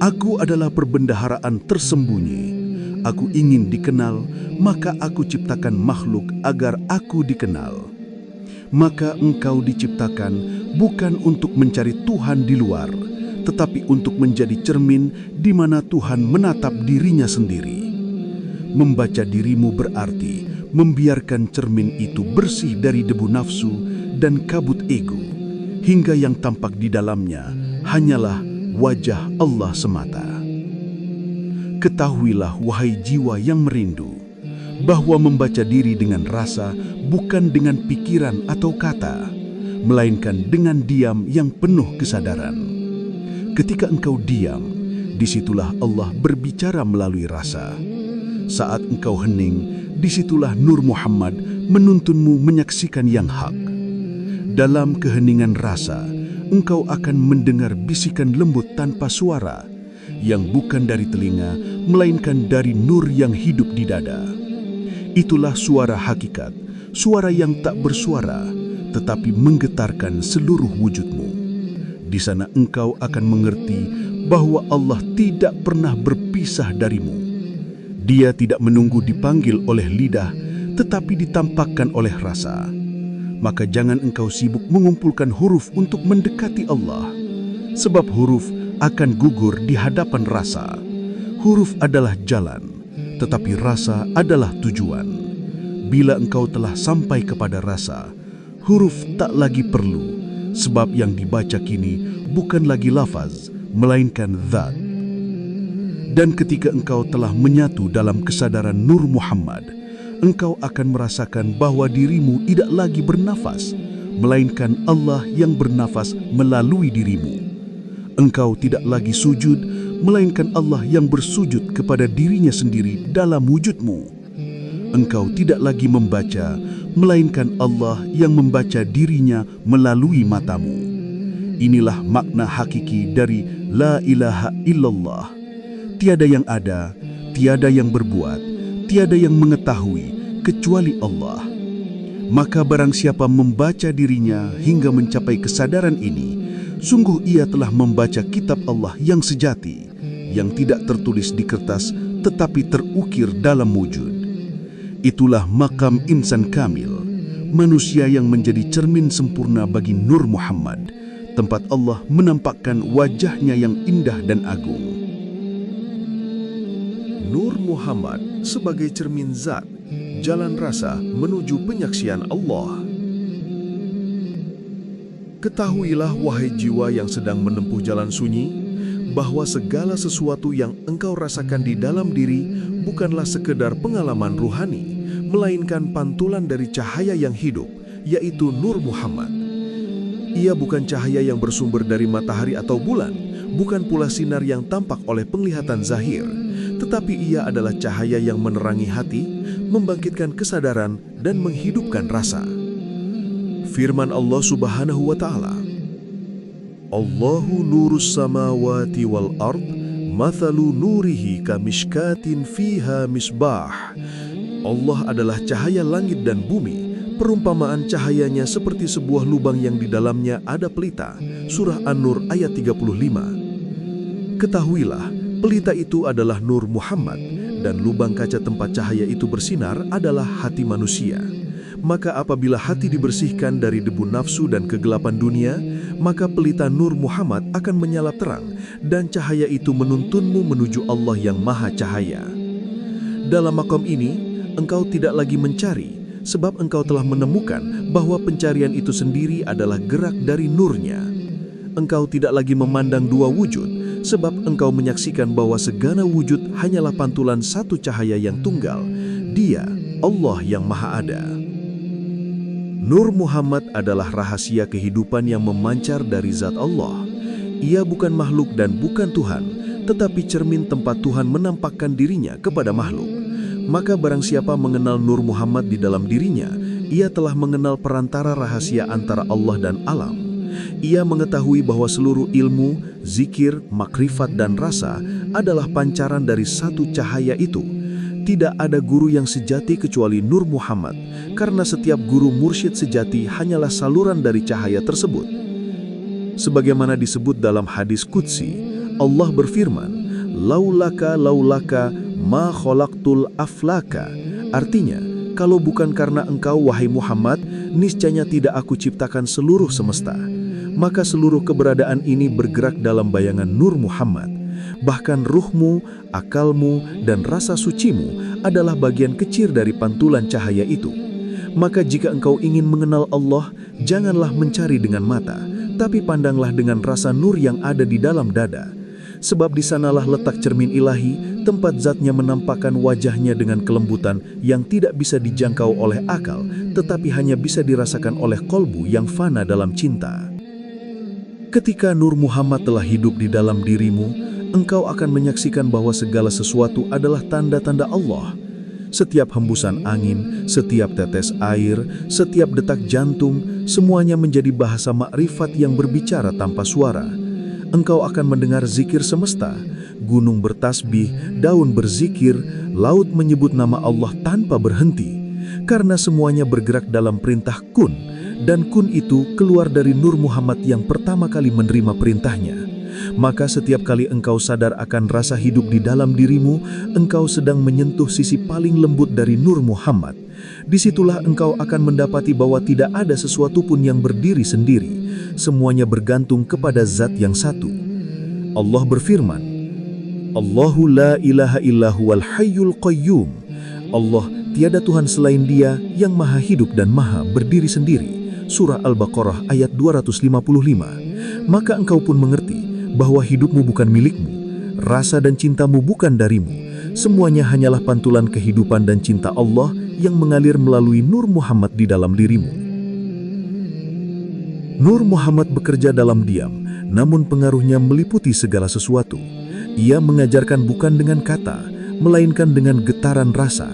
"Aku adalah perbendaharaan tersembunyi. Aku ingin dikenal, maka aku ciptakan makhluk agar aku dikenal." Maka engkau diciptakan bukan untuk mencari Tuhan di luar, tetapi untuk menjadi cermin di mana Tuhan menatap dirinya sendiri. Membaca dirimu berarti membiarkan cermin itu bersih dari debu nafsu dan kabut ego, hingga yang tampak di dalamnya hanyalah wajah Allah semata. Ketahuilah wahai jiwa yang merindu, bahwa membaca diri dengan rasa bukan dengan pikiran atau kata, melainkan dengan diam yang penuh kesadaran. Ketika engkau diam, disitulah Allah berbicara melalui rasa. Saat engkau hening, disitulah Nur Muhammad menuntunmu menyaksikan yang hak. Dalam keheningan rasa, engkau akan mendengar bisikan lembut tanpa suara, yang bukan dari telinga, melainkan dari nur yang hidup di dada. Itulah suara hakikat, suara yang tak bersuara, tetapi menggetarkan seluruh wujudmu. Di sana engkau akan mengerti bahwa Allah tidak pernah berpisah darimu. Dia tidak menunggu dipanggil oleh lidah, tetapi ditampakkan oleh rasa. Maka jangan engkau sibuk mengumpulkan huruf untuk mendekati Allah, sebab huruf akan gugur di hadapan rasa. Huruf adalah jalan, tetapi rasa adalah tujuan. Bila engkau telah sampai kepada rasa, huruf tak lagi perlu, sebab yang dibaca kini bukan lagi lafaz, melainkan zat. Dan ketika engkau telah menyatu dalam kesadaran Nur Muhammad, engkau akan merasakan bahwa dirimu tidak lagi bernafas, melainkan Allah yang bernafas melalui dirimu. Engkau tidak lagi sujud, melainkan Allah yang bersujud kepada dirinya sendiri dalam wujudmu. Engkau tidak lagi membaca, melainkan Allah yang membaca dirinya melalui matamu. Inilah makna hakiki dari La ilaha illallah. Tiada yang ada, tiada yang berbuat, tiada yang mengetahui kecuali Allah. Maka barang siapa membaca dirinya hingga mencapai kesadaran ini, sungguh ia telah membaca kitab Allah yang sejati, yang tidak tertulis di kertas tetapi terukir dalam wujud. Itulah makam insan kamil, manusia yang menjadi cermin sempurna bagi Nur Muhammad, tempat Allah menampakkan wajahnya yang indah dan agung. Nur Muhammad sebagai cermin zat, jalan rasa menuju penyaksian Allah. Ketahuilah wahai jiwa yang sedang menempuh jalan sunyi, bahwa segala sesuatu yang engkau rasakan di dalam diri bukanlah sekedar pengalaman ruhani, melainkan pantulan dari cahaya yang hidup, yaitu Nur Muhammad. Ia bukan cahaya yang bersumber dari matahari atau bulan, bukan pula sinar yang tampak oleh penglihatan zahir, tetapi ia adalah cahaya yang menerangi hati, membangkitkan kesadaran, dan menghidupkan rasa. Firman Allah Subhanahu wa Ta'ala, Allahu nurus samawati wal ard, mathalu nurihi kamishkatin fiha misbah. Allah adalah cahaya langit dan bumi, perumpamaan cahayanya seperti sebuah lubang yang di dalamnya ada pelita. Surah An-Nur ayat 35. Ketahuilah, pelita itu adalah Nur Muhammad, dan lubang kaca tempat cahaya itu bersinar adalah hati manusia. Maka apabila hati dibersihkan dari debu nafsu dan kegelapan dunia, maka pelita Nur Muhammad akan menyala terang, dan cahaya itu menuntunmu menuju Allah yang Maha Cahaya. Dalam makom ini, engkau tidak lagi mencari, sebab engkau telah menemukan bahwa pencarian itu sendiri adalah gerak dari nurnya. Engkau tidak lagi memandang dua wujud, sebab engkau menyaksikan bahwa segala wujud hanyalah pantulan satu cahaya yang tunggal, Dia, Allah yang Maha Ada. Nur Muhammad adalah rahasia kehidupan yang memancar dari zat Allah. Ia bukan makhluk dan bukan Tuhan, tetapi cermin tempat Tuhan menampakkan dirinya kepada makhluk. Maka barang siapa mengenal Nur Muhammad di dalam dirinya, ia telah mengenal perantara rahasia antara Allah dan alam. Ia mengetahui bahwa seluruh ilmu, zikir, makrifat, dan rasa adalah pancaran dari satu cahaya itu. Tidak ada guru yang sejati kecuali Nur Muhammad, karena setiap guru mursyid sejati hanyalah saluran dari cahaya tersebut. Sebagaimana disebut dalam hadis Qudsi, Allah berfirman, Laulaka ma khalaqtul aflaka. Artinya, kalau bukan karena engkau wahai Muhammad, niscaya tidak aku ciptakan seluruh semesta. Maka seluruh keberadaan ini bergerak dalam bayangan Nur Muhammad. Bahkan ruhmu, akalmu, dan rasa sucimu adalah bagian kecil dari pantulan cahaya itu. Maka jika engkau ingin mengenal Allah, janganlah mencari dengan mata, tapi pandanglah dengan rasa nur yang ada di dalam dada. Sebab di sanalah letak cermin ilahi, tempat zatnya menampakkan wajahnya dengan kelembutan yang tidak bisa dijangkau oleh akal, tetapi hanya bisa dirasakan oleh kolbu yang fana dalam cinta. Ketika Nur Muhammad telah hidup di dalam dirimu, engkau akan menyaksikan bahwa segala sesuatu adalah tanda-tanda Allah. Setiap hembusan angin, setiap tetes air, setiap detak jantung, semuanya menjadi bahasa makrifat yang berbicara tanpa suara. Engkau akan mendengar zikir semesta, gunung bertasbih, daun berzikir, laut menyebut nama Allah tanpa berhenti, karena semuanya bergerak dalam perintah kun, dan kun itu keluar dari Nur Muhammad yang pertama kali menerima perintahnya. Maka setiap kali engkau sadar akan rasa hidup di dalam dirimu, engkau sedang menyentuh sisi paling lembut dari Nur Muhammad. Disitulah engkau akan mendapati bahwa tidak ada sesuatu pun yang berdiri sendiri. Semuanya bergantung kepada zat yang satu. Allah berfirman, Allahu la ilaha illahu wal hayyul qayyum. Allah, tiada Tuhan selain Dia yang maha hidup dan maha berdiri sendiri. Surah Al-Baqarah ayat 255. Maka engkau pun mengerti bahwa hidupmu bukan milikmu, rasa dan cintamu bukan darimu. Semuanya hanyalah pantulan kehidupan dan cinta Allah yang mengalir melalui Nur Muhammad di dalam dirimu. Nur Muhammad bekerja dalam diam, namun pengaruhnya meliputi segala sesuatu. Ia mengajarkan bukan dengan kata, melainkan dengan getaran rasa.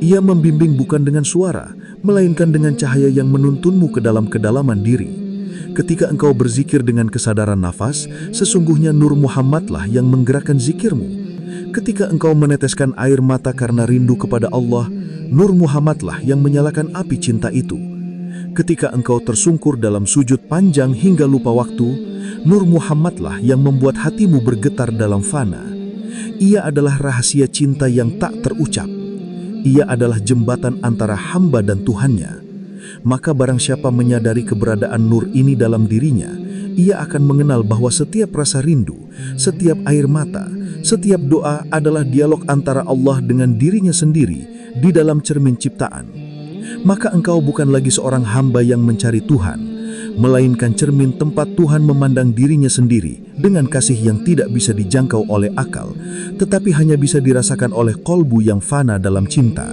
Ia membimbing bukan dengan suara, melainkan dengan cahaya yang menuntunmu ke dalam kedalaman diri. Ketika engkau berzikir dengan kesadaran nafas, sesungguhnya Nur Muhammadlah yang menggerakkan zikirmu. Ketika engkau meneteskan air mata karena rindu kepada Allah, Nur Muhammadlah yang menyalakan api cinta itu. Ketika engkau tersungkur dalam sujud panjang hingga lupa waktu, Nur Muhammadlah yang membuat hatimu bergetar dalam fana. Ia adalah rahasia cinta yang tak terucap. Ia adalah jembatan antara hamba dan Tuhannya. Maka barang siapa menyadari keberadaan nur ini dalam dirinya, ia akan mengenal bahwa setiap rasa rindu, setiap air mata, setiap doa adalah dialog antara Allah dengan dirinya sendiri di dalam cermin ciptaan. Maka engkau bukan lagi seorang hamba yang mencari Tuhan, melainkan cermin tempat Tuhan memandang dirinya sendiri dengan kasih yang tidak bisa dijangkau oleh akal, tetapi hanya bisa dirasakan oleh kolbu yang fana dalam cinta.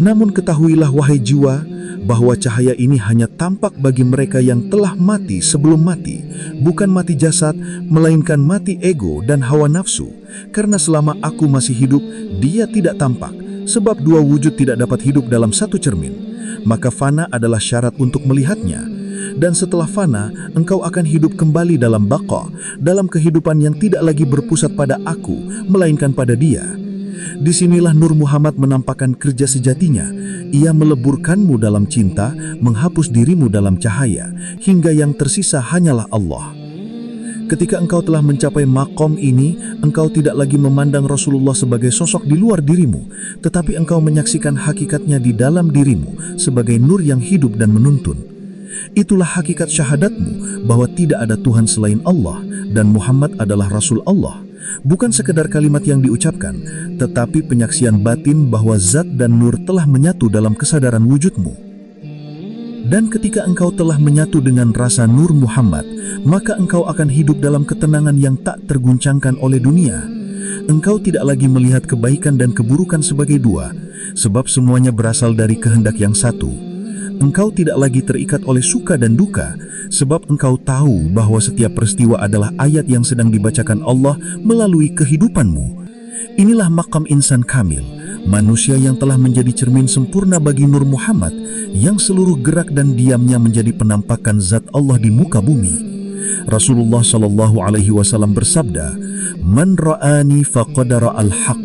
Namun ketahuilah wahai jiwa, bahwa cahaya ini hanya tampak bagi mereka yang telah mati sebelum mati, bukan mati jasad, melainkan mati ego dan hawa nafsu. Karena selama aku masih hidup, dia tidak tampak, sebab dua wujud tidak dapat hidup dalam satu cermin. Maka fana adalah syarat untuk melihatnya. Dan setelah fana, engkau akan hidup kembali dalam baqa, dalam kehidupan yang tidak lagi berpusat pada aku, melainkan pada Dia. Disinilah Nur Muhammad menampakkan kerja sejatinya. Ia meleburkanmu dalam cinta, menghapus dirimu dalam cahaya, hingga yang tersisa hanyalah Allah. Ketika engkau telah mencapai makom ini, engkau tidak lagi memandang Rasulullah sebagai sosok di luar dirimu, tetapi engkau menyaksikan hakikatnya di dalam dirimu sebagai nur yang hidup dan menuntun. Itulah hakikat syahadatmu bahwa tidak ada Tuhan selain Allah dan Muhammad adalah Rasul Allah. Bukan sekedar kalimat yang diucapkan, tetapi penyaksian batin bahwa zat dan nur telah menyatu dalam kesadaran wujudmu. Dan ketika engkau telah menyatu dengan rasa Nur Muhammad, maka engkau akan hidup dalam ketenangan yang tak terguncangkan oleh dunia. Engkau tidak lagi melihat kebaikan dan keburukan sebagai dua, sebab semuanya berasal dari kehendak yang satu. Engkau tidak lagi terikat oleh suka dan duka, sebab engkau tahu bahwa setiap peristiwa adalah ayat yang sedang dibacakan Allah melalui kehidupanmu. Inilah makam insan kamil, manusia yang telah menjadi cermin sempurna bagi Nur Muhammad, yang seluruh gerak dan diamnya menjadi penampakan zat Allah di muka bumi. Rasulullah SAW bersabda, "Man ra'ani faqad ra'al haq."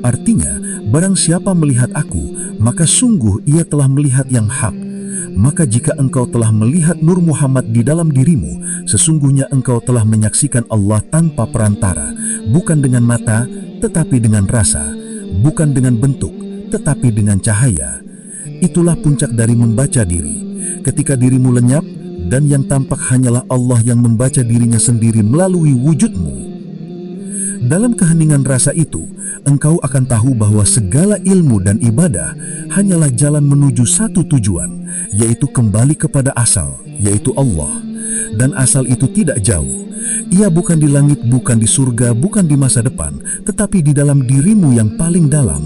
Artinya, barang siapa melihat aku, maka sungguh ia telah melihat yang hak. Maka jika engkau telah melihat Nur Muhammad di dalam dirimu, sesungguhnya engkau telah menyaksikan Allah tanpa perantara, bukan dengan mata, tetapi dengan rasa, bukan dengan bentuk, tetapi dengan cahaya. Itulah puncak dari membaca diri. Ketika dirimu lenyap, dan yang tampak hanyalah Allah yang membaca dirinya sendiri melalui wujudmu. Dalam keheningan rasa itu, engkau akan tahu bahwa segala ilmu dan ibadah hanyalah jalan menuju satu tujuan, yaitu kembali kepada asal, yaitu Allah. dan asal itu tidak jauh. Ia bukan di langit, bukan di surga, bukan di masa depan, tetapi di dalam dirimu yang paling dalam.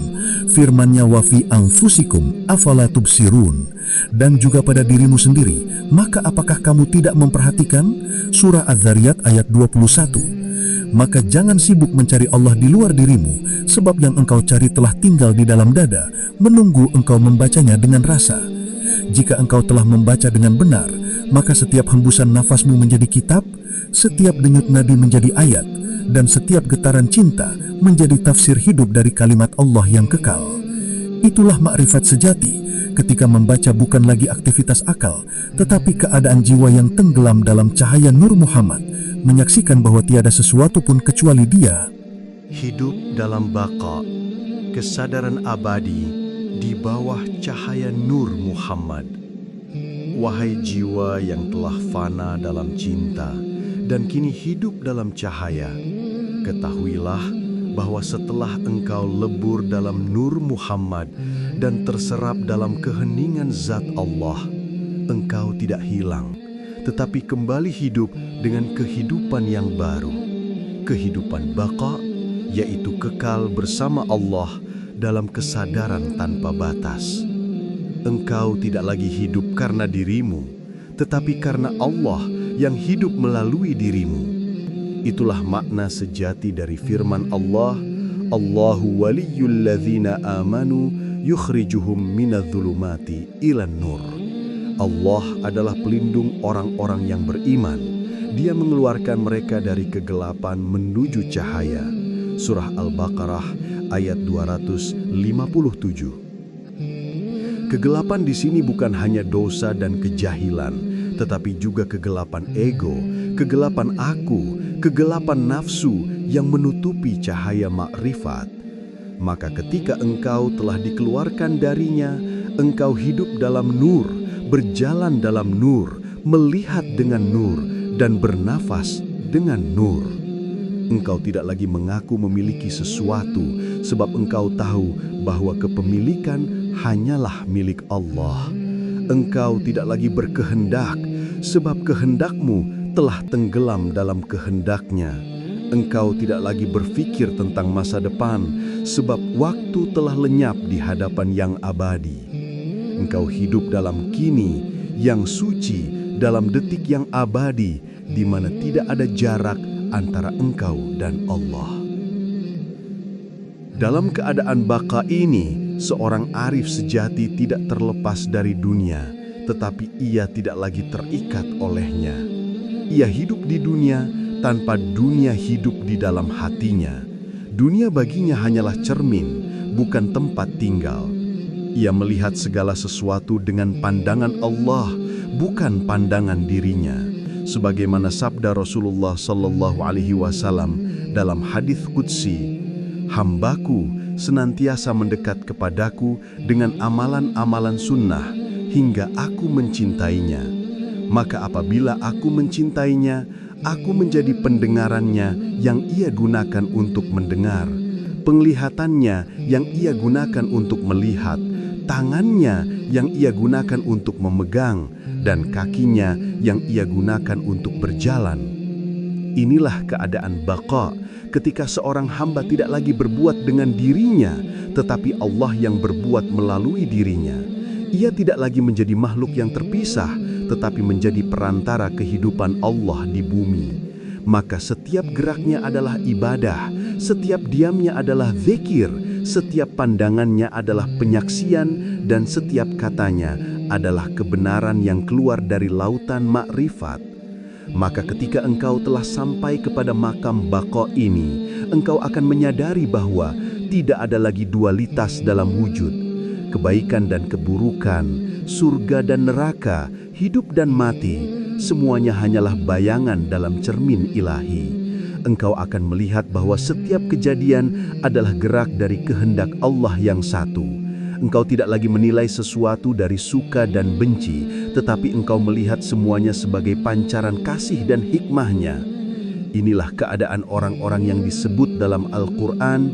Firman-Nya, wa fi anfusikum afala tubsirun, dan juga pada dirimu sendiri, maka apakah kamu tidak memperhatikan? Surah Az-Zariyat ayat 21. Maka jangan sibuk mencari Allah di luar dirimu, sebab yang engkau cari telah tinggal di dalam dada, menunggu engkau membacanya dengan rasa. Jika engkau telah membaca dengan benar, maka setiap hembusan nafasmu menjadi kitab, setiap denyut nadi menjadi ayat, dan setiap getaran cinta menjadi tafsir hidup dari kalimat Allah yang kekal. Itulah makrifat sejati, ketika membaca bukan lagi aktivitas akal, tetapi keadaan jiwa yang tenggelam dalam cahaya Nur Muhammad, menyaksikan bahwa tiada sesuatu pun kecuali Dia. Hidup dalam baqa, kesadaran abadi di bawah cahaya Nur Muhammad. Wahai jiwa yang telah fana dalam cinta dan kini hidup dalam cahaya, ketahuilah bahwa setelah engkau lebur dalam Nur Muhammad dan terserap dalam keheningan zat Allah, engkau tidak hilang, tetapi kembali hidup dengan kehidupan yang baru. Kehidupan baqa, yaitu kekal bersama Allah dalam kesadaran tanpa batas. Engkau tidak lagi hidup karena dirimu, tetapi karena Allah yang hidup melalui dirimu. Itulah makna sejati dari firman Allah, Allahu waliyyul ladzina amanu yukhrijuhum minadh-dhulumati ilan nur. Allah adalah pelindung orang-orang yang beriman. Dia mengeluarkan mereka dari kegelapan menuju cahaya. Surah Al-Baqarah ayat 257. Kegelapan di sini bukan hanya dosa dan kejahilan, tetapi juga kegelapan ego, kegelapan aku, kegelapan nafsu yang menutupi cahaya makrifat. Maka ketika engkau telah dikeluarkan darinya, engkau hidup dalam nur, berjalan dalam nur, melihat dengan nur, dan bernafas dengan nur. Engkau tidak lagi mengaku memiliki sesuatu, sebab engkau tahu bahwa kepemilikan hanyalah milik Allah. Engkau tidak lagi berkehendak, sebab kehendakmu telah tenggelam dalam kehendaknya. Engkau tidak lagi berfikir tentang masa depan, sebab waktu telah lenyap di hadapan yang abadi. Engkau hidup dalam kini yang suci, dalam detik yang abadi, di mana tidak ada jarak antara engkau dan Allah. Dalam keadaan baqa ini, seorang arif sejati tidak terlepas dari dunia, tetapi ia tidak lagi terikat olehnya. Ia hidup di dunia tanpa dunia hidup di dalam hatinya. Dunia baginya hanyalah cermin, bukan tempat tinggal. Ia melihat segala sesuatu dengan pandangan Allah, bukan pandangan dirinya. Sebagaimana sabda Rasulullah sallallahu alaihi wasallam dalam hadis qudsi, "Hambaku senantiasa mendekat kepadaku dengan amalan-amalan sunnah hingga aku mencintainya. Maka apabila aku mencintainya, aku menjadi pendengarannya yang ia gunakan untuk mendengar, penglihatannya yang ia gunakan untuk melihat, tangannya yang ia gunakan untuk memegang, dan kakinya yang ia gunakan untuk berjalan." Inilah keadaan baqa, ketika seorang hamba tidak lagi berbuat dengan dirinya, tetapi Allah yang berbuat melalui dirinya. Ia tidak lagi menjadi makhluk yang terpisah, tetapi menjadi perantara kehidupan Allah di bumi. Maka setiap geraknya adalah ibadah, setiap diamnya adalah zikir, setiap pandangannya adalah penyaksian, dan setiap katanya adalah kebenaran yang keluar dari lautan makrifat. Maka ketika engkau telah sampai kepada makam baqa ini, engkau akan menyadari bahwa tidak ada lagi dualitas dalam wujud. Kebaikan dan keburukan, surga dan neraka, hidup dan mati, semuanya hanyalah bayangan dalam cermin ilahi. Engkau akan melihat bahwa setiap kejadian adalah gerak dari kehendak Allah yang satu. Engkau tidak lagi menilai sesuatu dari suka dan benci, tetapi engkau melihat semuanya sebagai pancaran kasih dan hikmahnya. Inilah keadaan orang-orang yang disebut dalam Al-Quran,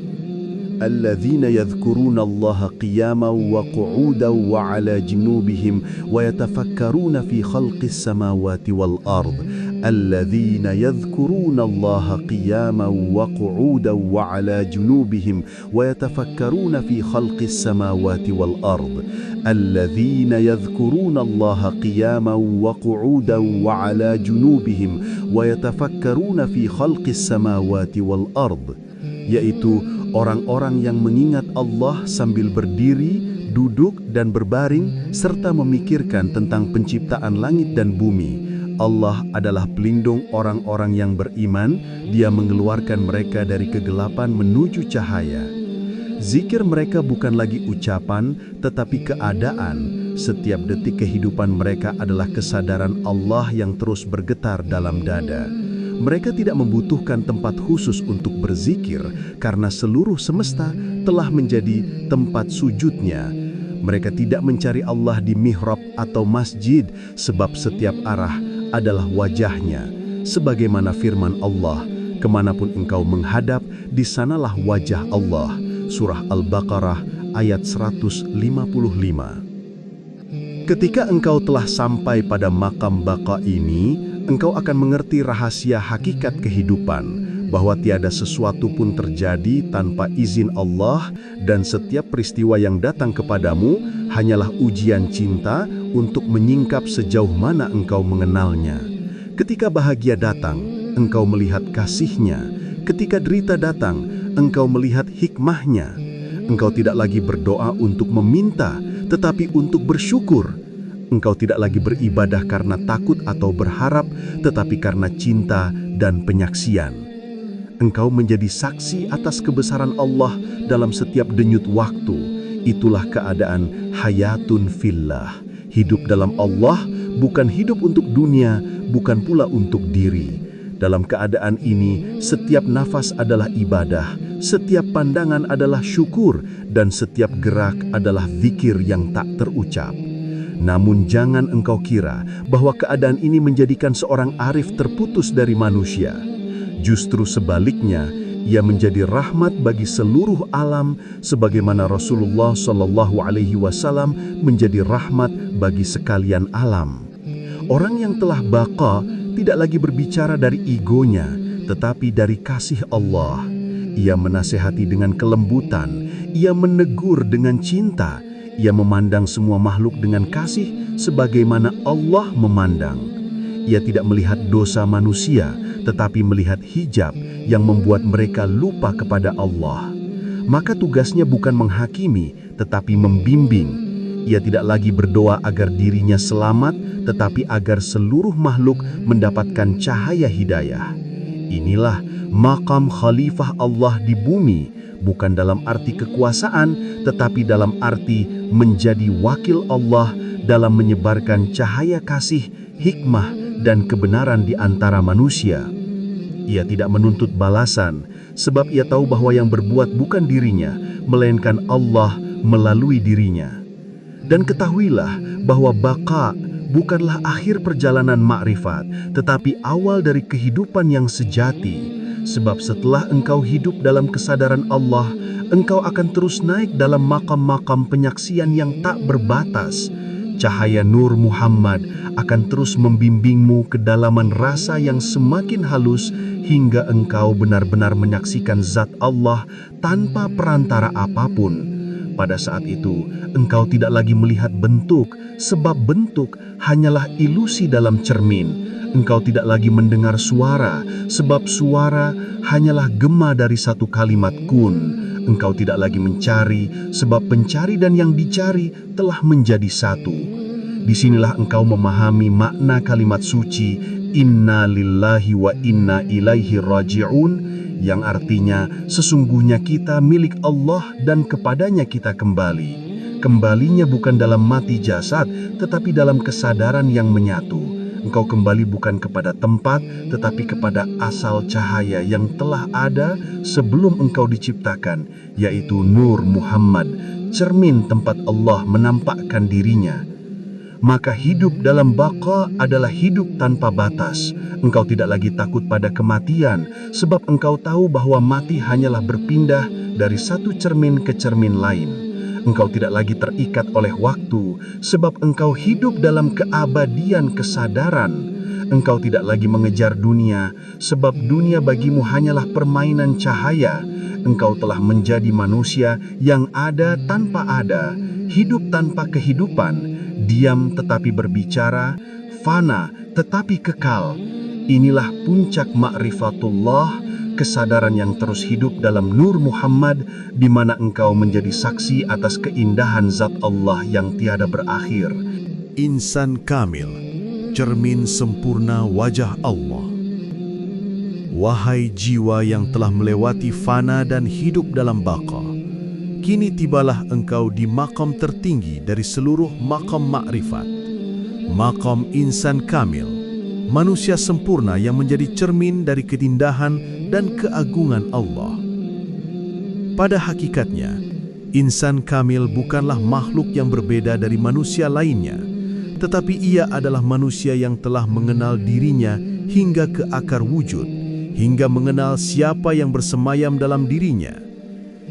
الذين يذكرون الله قياما وقعودا وعلى جنوبهم ويتفكرون في خلق السماوات والأرض الذين يذكرون الله قياما وقعودا وعلى جنوبهم ويتفكرون في خلق السماوات والأرض الذين يذكرون الله قياما وقعودا وعلى جنوبهم ويتفكرون في خلق السماوات والأرض, yaitu orang-orang yang mengingat Allah sambil berdiri, duduk dan berbaring serta memikirkan tentang penciptaan langit dan bumi. Allah adalah pelindung orang-orang yang beriman, Dia mengeluarkan mereka dari kegelapan menuju cahaya. Zikir mereka bukan lagi ucapan, tetapi keadaan. Setiap detik kehidupan mereka adalah kesadaran Allah yang terus bergetar dalam dada. Mereka tidak membutuhkan tempat khusus untuk berzikir, karena seluruh semesta telah menjadi tempat sujudnya. Mereka tidak mencari Allah di mihrab atau masjid, sebab setiap arah adalah wajahnya. Sebagaimana firman Allah, kemanapun engkau menghadap, di sanalah wajah Allah. Surah Al-Baqarah ayat 155. Ketika engkau telah sampai pada makam baqa ini, engkau akan mengerti rahasia hakikat kehidupan, bahwa tiada sesuatu pun terjadi tanpa izin Allah, dan setiap peristiwa yang datang kepadamu hanyalah ujian cinta untuk menyingkap sejauh mana engkau mengenalnya. Ketika bahagia datang, engkau melihat kasihnya. Ketika derita datang, engkau melihat hikmahnya. Engkau tidak lagi berdoa untuk meminta, tetapi untuk bersyukur. Engkau tidak lagi beribadah karena takut atau berharap, tetapi karena cinta dan penyaksian. Engkau menjadi saksi atas kebesaran Allah dalam setiap denyut waktu. Itulah keadaan hayatun fillah. Hidup dalam Allah, bukan hidup untuk dunia, bukan pula untuk diri. Dalam keadaan ini, setiap nafas adalah ibadah, setiap pandangan adalah syukur, dan setiap gerak adalah zikir yang tak terucap. Namun jangan engkau kira bahwa keadaan ini menjadikan seorang arif terputus dari manusia. Justru sebaliknya, ia menjadi rahmat bagi seluruh alam, sebagaimana Rasulullah SAW menjadi rahmat bagi sekalian alam. Orang yang telah baqa tidak lagi berbicara dari egonya, tetapi dari kasih Allah. Ia menasehati dengan kelembutan, ia menegur dengan cinta, ia memandang semua makhluk dengan kasih sebagaimana Allah memandang. Ia tidak melihat dosa manusia, tetapi melihat hijab yang membuat mereka lupa kepada Allah. Maka tugasnya bukan menghakimi, tetapi membimbing. Ia tidak lagi berdoa agar dirinya selamat, tetapi agar seluruh makhluk mendapatkan cahaya hidayah. Inilah maqam khalifah Allah di bumi, bukan dalam arti kekuasaan, tetapi dalam arti menjadi wakil Allah dalam menyebarkan cahaya kasih, hikmah, dan kebenaran di antara manusia. Ia tidak menuntut balasan, sebab ia tahu bahwa yang berbuat bukan dirinya, melainkan Allah melalui dirinya. Dan ketahuilah bahwa baqa bukanlah akhir perjalanan makrifat, tetapi awal dari kehidupan yang sejati. Sebab setelah engkau hidup dalam kesadaran Allah, engkau akan terus naik dalam makam-makam penyaksian yang tak berbatas. Cahaya Nur Muhammad akan terus membimbingmu ke dalaman rasa yang semakin halus, hingga engkau benar-benar menyaksikan zat Allah tanpa perantara apapun. Pada saat itu, engkau tidak lagi melihat bentuk, sebab bentuk hanyalah ilusi dalam cermin. Engkau tidak lagi mendengar suara, sebab suara hanyalah gema dari satu kalimat kun. Engkau tidak lagi mencari, sebab pencari dan yang dicari telah menjadi satu. Disinilah engkau memahami makna kalimat suci, Inna lillahi wa inna ilaihi raji'un, yang artinya sesungguhnya kita milik Allah dan kepadanya kita kembali. Kembalinya bukan dalam mati jasad, tetapi dalam kesadaran yang menyatu. Engkau kembali bukan kepada tempat, tetapi kepada asal cahaya yang telah ada sebelum engkau diciptakan, yaitu Nur Muhammad, cermin tempat Allah menampakkan dirinya. Maka hidup dalam baqa adalah hidup tanpa batas. Engkau tidak lagi takut pada kematian, sebab engkau tahu bahwa mati hanyalah berpindah dari satu cermin ke cermin lain. Engkau tidak lagi terikat oleh waktu, sebab engkau hidup dalam keabadian kesadaran. Engkau tidak lagi mengejar dunia, sebab dunia bagimu hanyalah permainan cahaya. Engkau telah menjadi manusia yang ada tanpa ada, hidup tanpa kehidupan, diam tetapi berbicara, fana tetapi kekal. Inilah puncak ma'rifatullah, kesadaran yang terus hidup dalam Nur Muhammad, di mana engkau menjadi saksi atas keindahan zat Allah yang tiada berakhir. Insan kamil, cermin sempurna wajah Allah. Wahai jiwa yang telah melewati fana dan hidup dalam baqa, kini tibalah engkau di maqam tertinggi dari seluruh maqam ma'rifat, maqam insan kamil, manusia sempurna yang menjadi cermin dari keindahan dan keagungan Allah. Pada hakikatnya, insan kamil bukanlah makhluk yang berbeda dari manusia lainnya, tetapi ia adalah manusia yang telah mengenal dirinya hingga ke akar wujud, hingga mengenal siapa yang bersemayam dalam dirinya.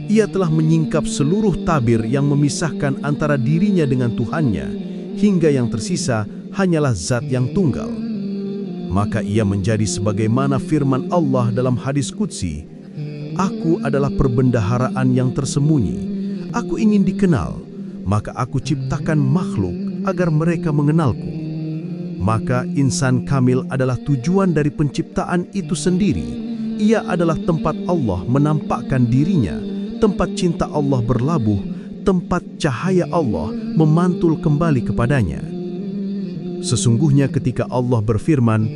Ia telah menyingkap seluruh tabir yang memisahkan antara dirinya dengan Tuhannya, hingga yang tersisa hanyalah zat yang tunggal. Maka ia menjadi sebagaimana firman Allah dalam hadis qudsi, "Aku adalah perbendaharaan yang tersembunyi. Aku ingin dikenal, maka aku ciptakan makhluk agar mereka mengenalku." Maka insan kamil adalah tujuan dari penciptaan itu sendiri. Ia adalah tempat Allah menampakkan dirinya, tempat cinta Allah berlabuh, tempat cahaya Allah memantul kembali kepadanya. Sesungguhnya ketika Allah berfirman,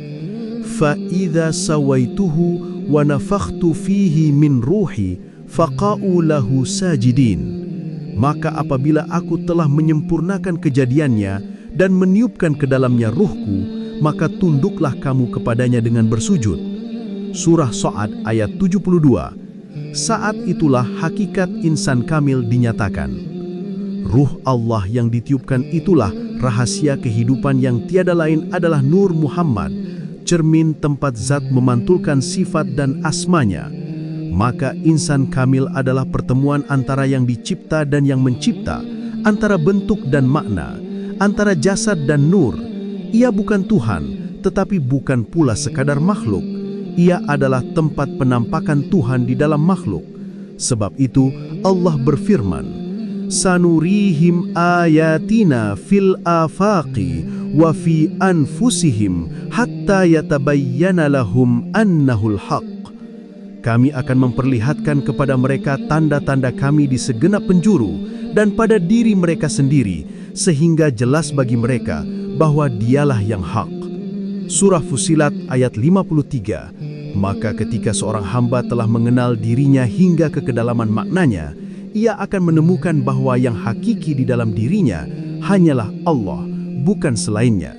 "Fa-idza sawaituhu wa nafakhtu fihi min ruhi faqa'u lahu sajidin." Maka apabila aku telah menyempurnakan kejadiannya dan meniupkan ke dalamnya ruhku, maka tunduklah kamu kepadanya dengan bersujud. Surah Sa'ad ayat 72. Saat itulah hakikat insan kamil dinyatakan. Ruh Allah yang ditiupkan itulah rahasia kehidupan yang tiada lain adalah Nur Muhammad, cermin tempat zat memantulkan sifat dan asmanya. Maka insan kamil adalah pertemuan antara yang dicipta dan yang mencipta, antara bentuk dan makna, antara jasad dan nur. Ia bukan Tuhan, tetapi bukan pula sekadar makhluk. Ia adalah tempat penampakan Tuhan di dalam makhluk. Sebab itu Allah berfirman, "Sanurihim ayatina fil afaqi wa fi anfusihim hatta yatabayyana lahum annahul haq." Kami akan memperlihatkan kepada mereka tanda-tanda kami di segenap penjuru dan pada diri mereka sendiri, sehingga jelas bagi mereka bahwa dialah yang hak. Surah Fussilat ayat 53. Maka ketika seorang hamba telah mengenal dirinya hingga ke kedalaman maknanya, ia akan menemukan bahwa yang hakiki di dalam dirinya hanyalah Allah, bukan selainnya.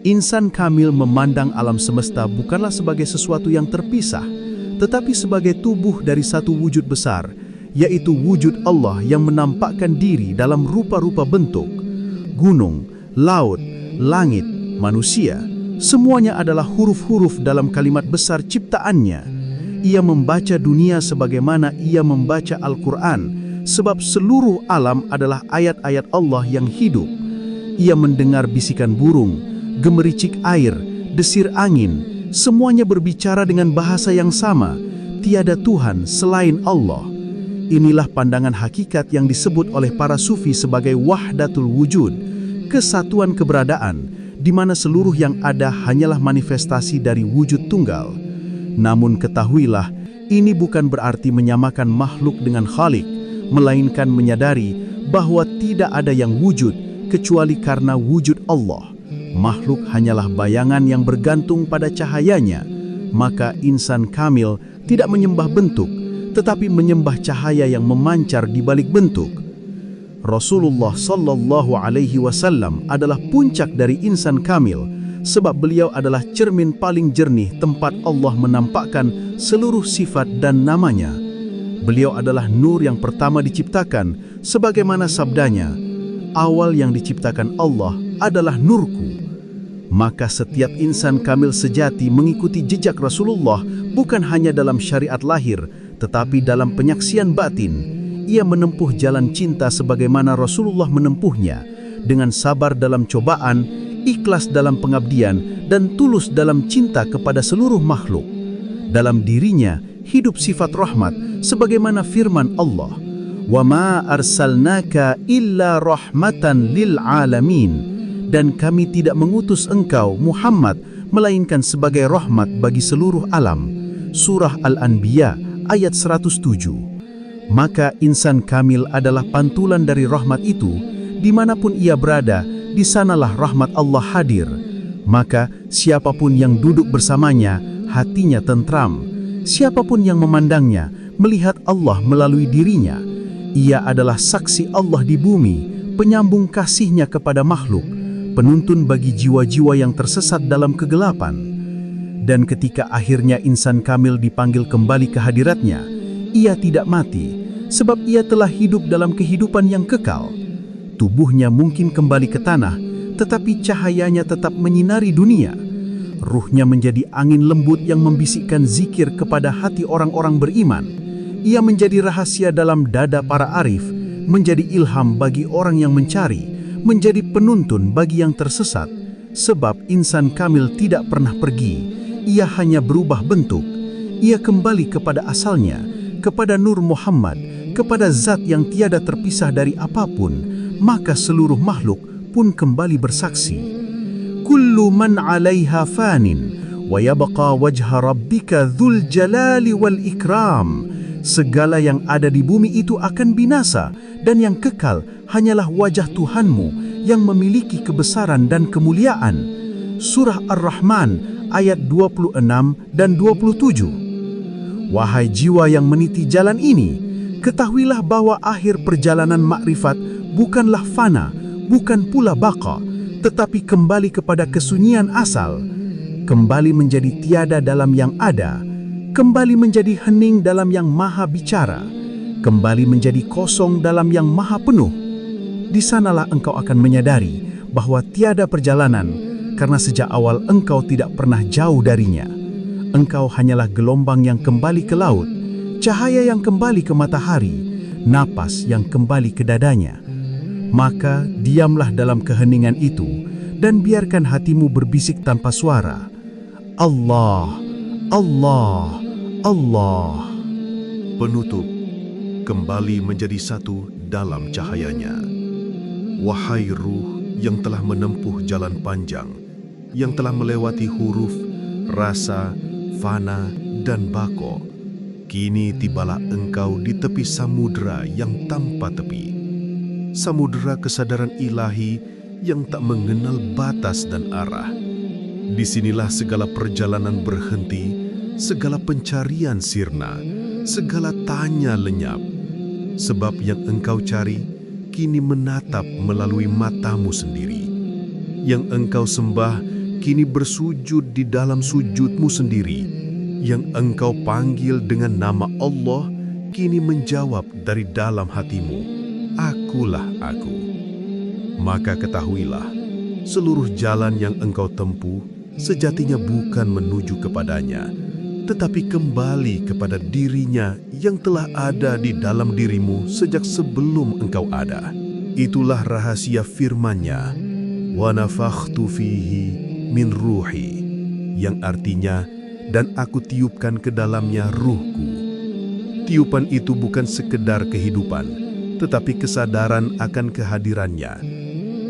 Insan kamil memandang alam semesta bukanlah sebagai sesuatu yang terpisah, tetapi sebagai tubuh dari satu wujud besar, yaitu wujud Allah yang menampakkan diri dalam rupa-rupa bentuk. Gunung, laut, langit, manusia, semuanya adalah huruf-huruf dalam kalimat besar ciptaannya. Ia membaca dunia sebagaimana ia membaca Al-Quran, sebab seluruh alam adalah ayat-ayat Allah yang hidup. Ia mendengar bisikan burung, gemericik air, desir angin, semuanya berbicara dengan bahasa yang sama. Tiada Tuhan selain Allah. Inilah pandangan hakikat yang disebut oleh para sufi sebagai wahdatul wujud, kesatuan keberadaan, di mana seluruh yang ada hanyalah manifestasi dari wujud tunggal. Namun ketahuilah, ini bukan berarti menyamakan makhluk dengan Khalik, melainkan menyadari bahwa tidak ada yang wujud kecuali karena wujud Allah. Makhluk hanyalah bayangan yang bergantung pada cahayanya. Maka insan kamil tidak menyembah bentuk, tetapi menyembah cahaya yang memancar di balik bentuk. Rasulullah sallallahu alaihi wasallam adalah puncak dari insan kamil, sebab beliau adalah cermin paling jernih tempat Allah menampakkan seluruh sifat dan namanya. Beliau adalah nur yang pertama diciptakan, sebagaimana sabdanya, "Awal yang diciptakan Allah adalah nurku." Maka setiap insan kamil sejati mengikuti jejak Rasulullah bukan hanya dalam syariat lahir, tetapi dalam penyaksian batin, ia menempuh jalan cinta sebagaimana Rasulullah menempuhnya, dengan sabar dalam cobaan, ikhlas dalam pengabdian, dan tulus dalam cinta kepada seluruh makhluk. Dalam dirinya hidup sifat rahmat sebagaimana firman Allah, "Wa ma arsalnaka illa rahmatan lil alamin." Dan kami tidak mengutus engkau Muhammad melainkan sebagai rahmat bagi seluruh alam. Surah Al-Anbiya ayat 107. Maka insan kamil adalah pantulan dari rahmat itu. Dimanapun ia berada, di sanalah rahmat Allah hadir. Maka siapapun yang duduk bersamanya, hatinya tentram. Siapapun yang memandangnya, melihat Allah melalui dirinya. Ia adalah saksi Allah di bumi, penyambung kasihnya kepada makhluk, penuntun bagi jiwa-jiwa yang tersesat dalam kegelapan. Dan ketika akhirnya insan kamil dipanggil kembali ke hadiratnya, ia tidak mati, sebab ia telah hidup dalam kehidupan yang kekal. Tubuhnya mungkin kembali ke tanah, tetapi cahayanya tetap menyinari dunia. Ruhnya menjadi angin lembut yang membisikkan zikir kepada hati orang-orang beriman. Ia menjadi rahasia dalam dada para arif, menjadi ilham bagi orang yang mencari, menjadi penuntun bagi yang tersesat. Sebab insan kamil tidak pernah pergi, ia hanya berubah bentuk. Ia kembali kepada asalnya, kepada Nur Muhammad, kepada zat yang tiada terpisah dari apapun. Maka seluruh makhluk pun kembali bersaksi, "Kullu man 'alaiha fanin, wa yabqa wajha rabbika dzul jalali wal ikram." Segala yang ada di bumi itu akan binasa, dan yang kekal hanyalah wajah Tuhanmu yang memiliki kebesaran dan kemuliaan. Surah Ar-Rahman ayat 26 dan 27. Wahai jiwa yang meniti jalan ini, ketahuilah bahwa akhir perjalanan makrifat bukanlah fana, bukan pula baqa, tetapi kembali kepada kesunyian asal, kembali menjadi tiada dalam yang ada, kembali menjadi hening dalam yang maha bicara, kembali menjadi kosong dalam yang maha penuh. Di sanalah engkau akan menyadari bahwa tiada perjalanan, karena sejak awal engkau tidak pernah jauh darinya. Engkau hanyalah gelombang yang kembali ke laut, cahaya yang kembali ke matahari, napas yang kembali ke dadanya. Maka diamlah dalam keheningan itu dan biarkan hatimu berbisik tanpa suara, Allah, Allah, Allah. Penutup, kembali menjadi satu dalam cahayanya. Wahai ruh yang telah menempuh jalan panjang, yang telah melewati huruf, rasa, fana, dan bako, kini tibalah engkau di tepi samudera yang tanpa tepi. Samudera kesadaran ilahi yang tak mengenal batas dan arah. Disinilah segala perjalanan berhenti, segala pencarian sirna, segala tanya lenyap. Sebab yang engkau cari kini menatap melalui matamu sendiri. Yang engkau sembah kini bersujud di dalam sujudmu sendiri. Yang engkau panggil dengan nama Allah kini menjawab dari dalam hatimu, Akulah Aku. Maka ketahuilah, seluruh jalan yang engkau tempuh sejatinya bukan menuju kepadanya, tetapi kembali kepada dirinya yang telah ada di dalam dirimu sejak sebelum engkau ada. Itulah rahasia firman-Nya, "Wa nafakhtu fihi min ruhi," yang artinya, dan aku tiupkan ke dalamnya ruhku. Tiupan itu bukan sekedar kehidupan, tetapi kesadaran akan kehadirannya.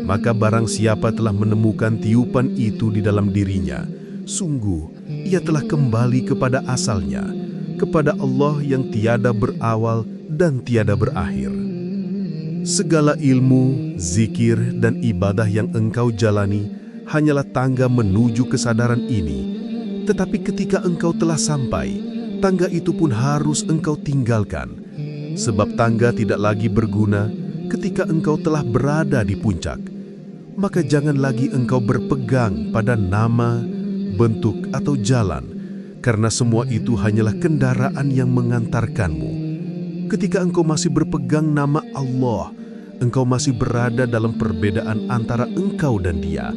Maka barang siapa telah menemukan tiupan itu di dalam dirinya, sungguh ia telah kembali kepada asalnya, kepada Allah yang tiada berawal dan tiada berakhir. Segala ilmu, zikir, dan ibadah yang engkau jalani hanyalah tangga menuju kesadaran ini. Tetapi ketika engkau telah sampai, tangga itu pun harus engkau tinggalkan. Sebab tangga tidak lagi berguna ketika engkau telah berada di puncak. Maka jangan lagi engkau berpegang pada nama, bentuk, atau jalan, karena semua itu hanyalah kendaraan yang mengantarkanmu. Ketika engkau masih berpegang nama Allah, engkau masih berada dalam perbedaan antara engkau dan Dia.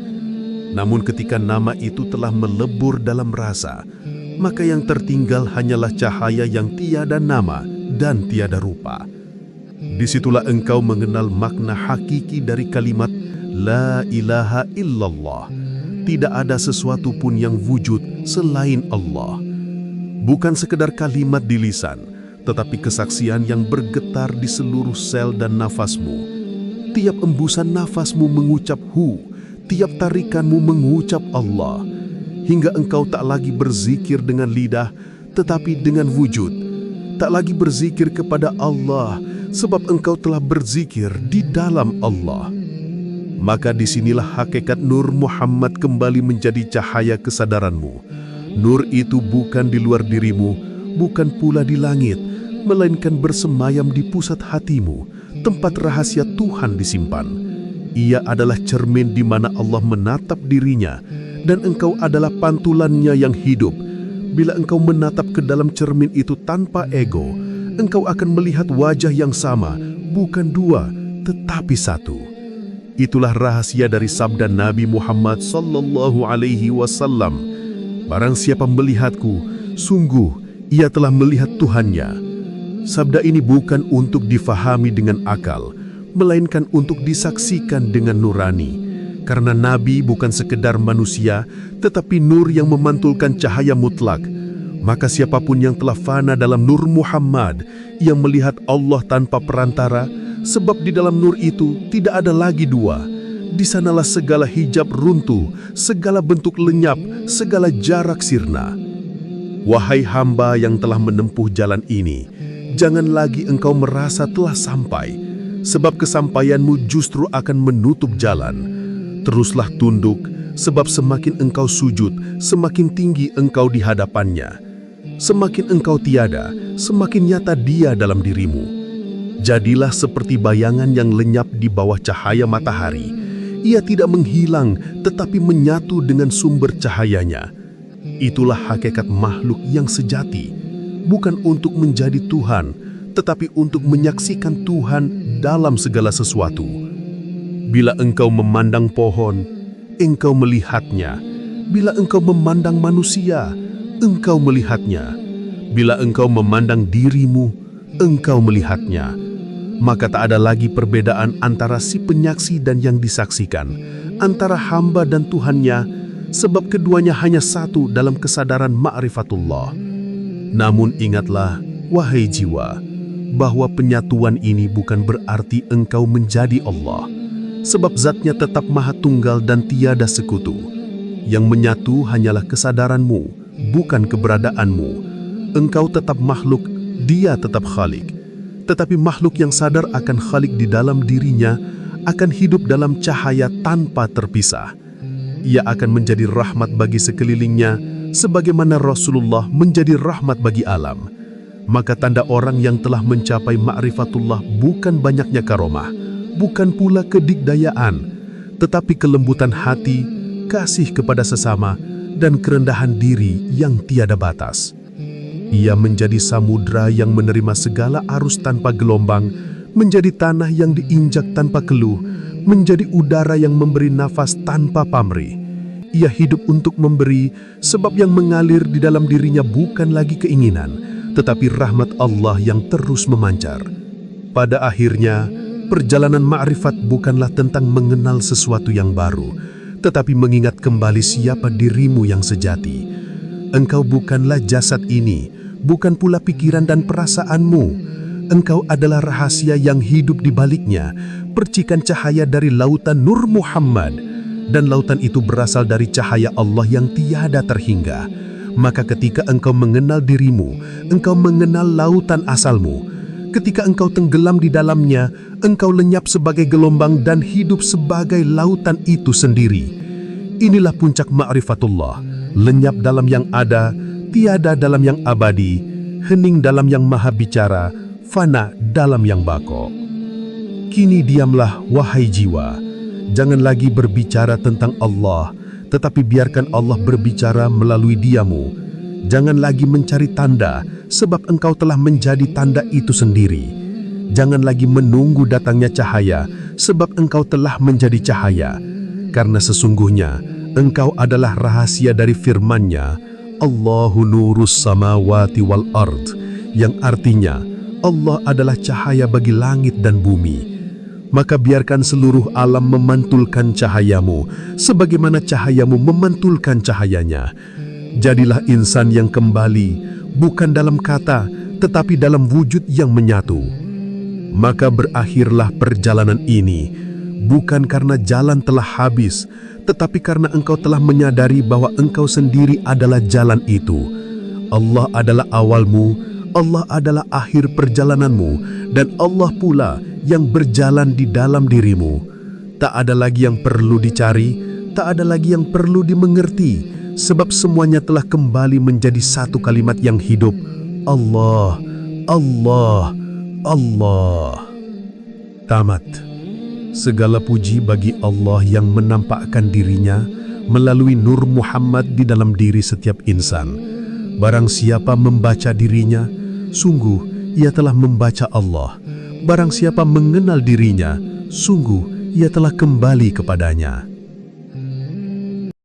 Namun ketika nama itu telah melebur dalam rasa, maka yang tertinggal hanyalah cahaya yang tiada nama dan tiada rupa. Disitulah engkau mengenal makna hakiki dari kalimat La ilaha illallah. Tidak ada sesuatu pun yang wujud selain Allah. Bukan sekedar kalimat di lisan, tetapi kesaksian yang bergetar di seluruh sel dan nafasmu. Tiap embusan nafasmu mengucap Hu, tiap tarikanmu mengucap Allah, hingga engkau tak lagi berzikir dengan lidah, tetapi dengan wujud. Tak lagi berzikir kepada Allah, sebab engkau telah berzikir di dalam Allah. Maka disinilah hakikat Nur Muhammad kembali menjadi cahaya kesadaranmu. Nur itu bukan di luar dirimu, bukan pula di langit, melainkan bersemayam di pusat hatimu, tempat rahasia Tuhan disimpan. Ia adalah cermin di mana Allah menatap dirinya, dan engkau adalah pantulannya yang hidup. Bila engkau menatap ke dalam cermin itu tanpa ego, engkau akan melihat wajah yang sama, bukan dua, tetapi satu. Itulah rahasia dari sabda Nabi Muhammad sallallahu alaihi wasallam. Barang siapa melihatku, sungguh ia telah melihat Tuhannya. Sabda ini bukan untuk difahami dengan akal, melainkan untuk disaksikan dengan nurani. Karena Nabi bukan sekedar manusia, tetapi nur yang memantulkan cahaya mutlak. Maka siapapun yang telah fana dalam Nur Muhammad, yang melihat Allah tanpa perantara, sebab di dalam nur itu tidak ada lagi dua. Di sanalah segala hijab runtuh, segala bentuk lenyap, segala jarak sirna. Wahai hamba yang telah menempuh jalan ini, jangan lagi engkau merasa telah sampai, sebab kesampaianmu justru akan menutup jalan. Teruslah tunduk, sebab semakin engkau sujud, semakin tinggi engkau di hadapannya. Semakin engkau tiada, semakin nyata Dia dalam dirimu. Jadilah seperti bayangan yang lenyap di bawah cahaya matahari. Ia tidak menghilang, tetapi menyatu dengan sumber cahayanya. Itulah hakikat makhluk yang sejati, bukan untuk menjadi Tuhan, tetapi untuk menyaksikan Tuhan dalam segala sesuatu. Bila engkau memandang pohon, engkau melihatnya. Bila engkau memandang manusia, engkau melihatnya. Bila engkau memandang dirimu, engkau melihatnya. Maka tak ada lagi perbedaan antara si penyaksi dan yang disaksikan, antara hamba dan Tuhannya, sebab keduanya hanya satu dalam kesadaran ma'rifatullah. Namun ingatlah, wahai jiwa, bahwa penyatuan ini bukan berarti engkau menjadi Allah, sebab zatnya tetap maha tunggal dan tiada sekutu. Yang menyatu hanyalah kesadaranmu, bukan keberadaanmu. Engkau tetap makhluk, Dia tetap Khalik. Tetapi makhluk yang sadar akan Khalik di dalam dirinya akan hidup dalam cahaya tanpa terpisah. Ia akan menjadi rahmat bagi sekelilingnya, sebagaimana Rasulullah menjadi rahmat bagi alam. Maka tanda orang yang telah mencapai ma'rifatullah bukan banyaknya karomah, bukan pula kedigdayaan, tetapi kelembutan hati, kasih kepada sesama, dan kerendahan diri yang tiada batas. Ia menjadi samudra yang menerima segala arus tanpa gelombang, menjadi tanah yang diinjak tanpa keluh, menjadi udara yang memberi nafas tanpa pamrih. Ia hidup untuk memberi, sebab yang mengalir di dalam dirinya bukan lagi keinginan, tetapi rahmat Allah yang terus memancar. Pada akhirnya, perjalanan ma'rifat bukanlah tentang mengenal sesuatu yang baru, tetapi mengingat kembali siapa dirimu yang sejati. Engkau bukanlah jasad ini, bukan pula pikiran dan perasaanmu. Engkau adalah rahasia yang hidup di baliknya, percikan cahaya dari lautan Nur Muhammad, dan lautan itu berasal dari cahaya Allah yang tiada terhingga. Maka ketika engkau mengenal dirimu, engkau mengenal lautan asalmu. Ketika engkau tenggelam di dalamnya, engkau lenyap sebagai gelombang dan hidup sebagai lautan itu sendiri. Inilah puncak ma'rifatullah, lenyap dalam yang ada, tiada dalam yang abadi, hening dalam yang maha bicara, fana dalam yang bako. Kini diamlah, wahai jiwa. Jangan lagi berbicara tentang Allah, tetapi biarkan Allah berbicara melalui diamu. Jangan lagi mencari tanda, sebab engkau telah menjadi tanda itu sendiri. Jangan lagi menunggu datangnya cahaya, sebab engkau telah menjadi cahaya. Karena sesungguhnya, engkau adalah rahasia dari firman-Nya, Allahu nurus samawati wal ard, yang artinya Allah adalah cahaya bagi langit dan bumi. Maka biarkan seluruh alam memantulkan cahayamu, sebagaimana cahayamu memantulkan cahayanya. Jadilah insan yang kembali, bukan dalam kata, tetapi dalam wujud yang menyatu. Maka berakhirlah perjalanan ini, bukan karena jalan telah habis, tetapi karena engkau telah menyadari bahwa engkau sendiri adalah jalan itu. Allah adalah awalmu, Allah adalah akhir perjalananmu, dan Allah pula yang berjalan di dalam dirimu. Tak ada lagi yang perlu dicari, tak ada lagi yang perlu dimengerti, sebab semuanya telah kembali menjadi satu kalimat yang hidup. Allah, Allah, Allah. Tamat. Segala puji bagi Allah yang menampakkan dirinya melalui Nur Muhammad di dalam diri setiap insan. Barang siapa membaca dirinya, sungguh ia telah membaca Allah. Barang siapa mengenal dirinya, sungguh ia telah kembali kepadanya.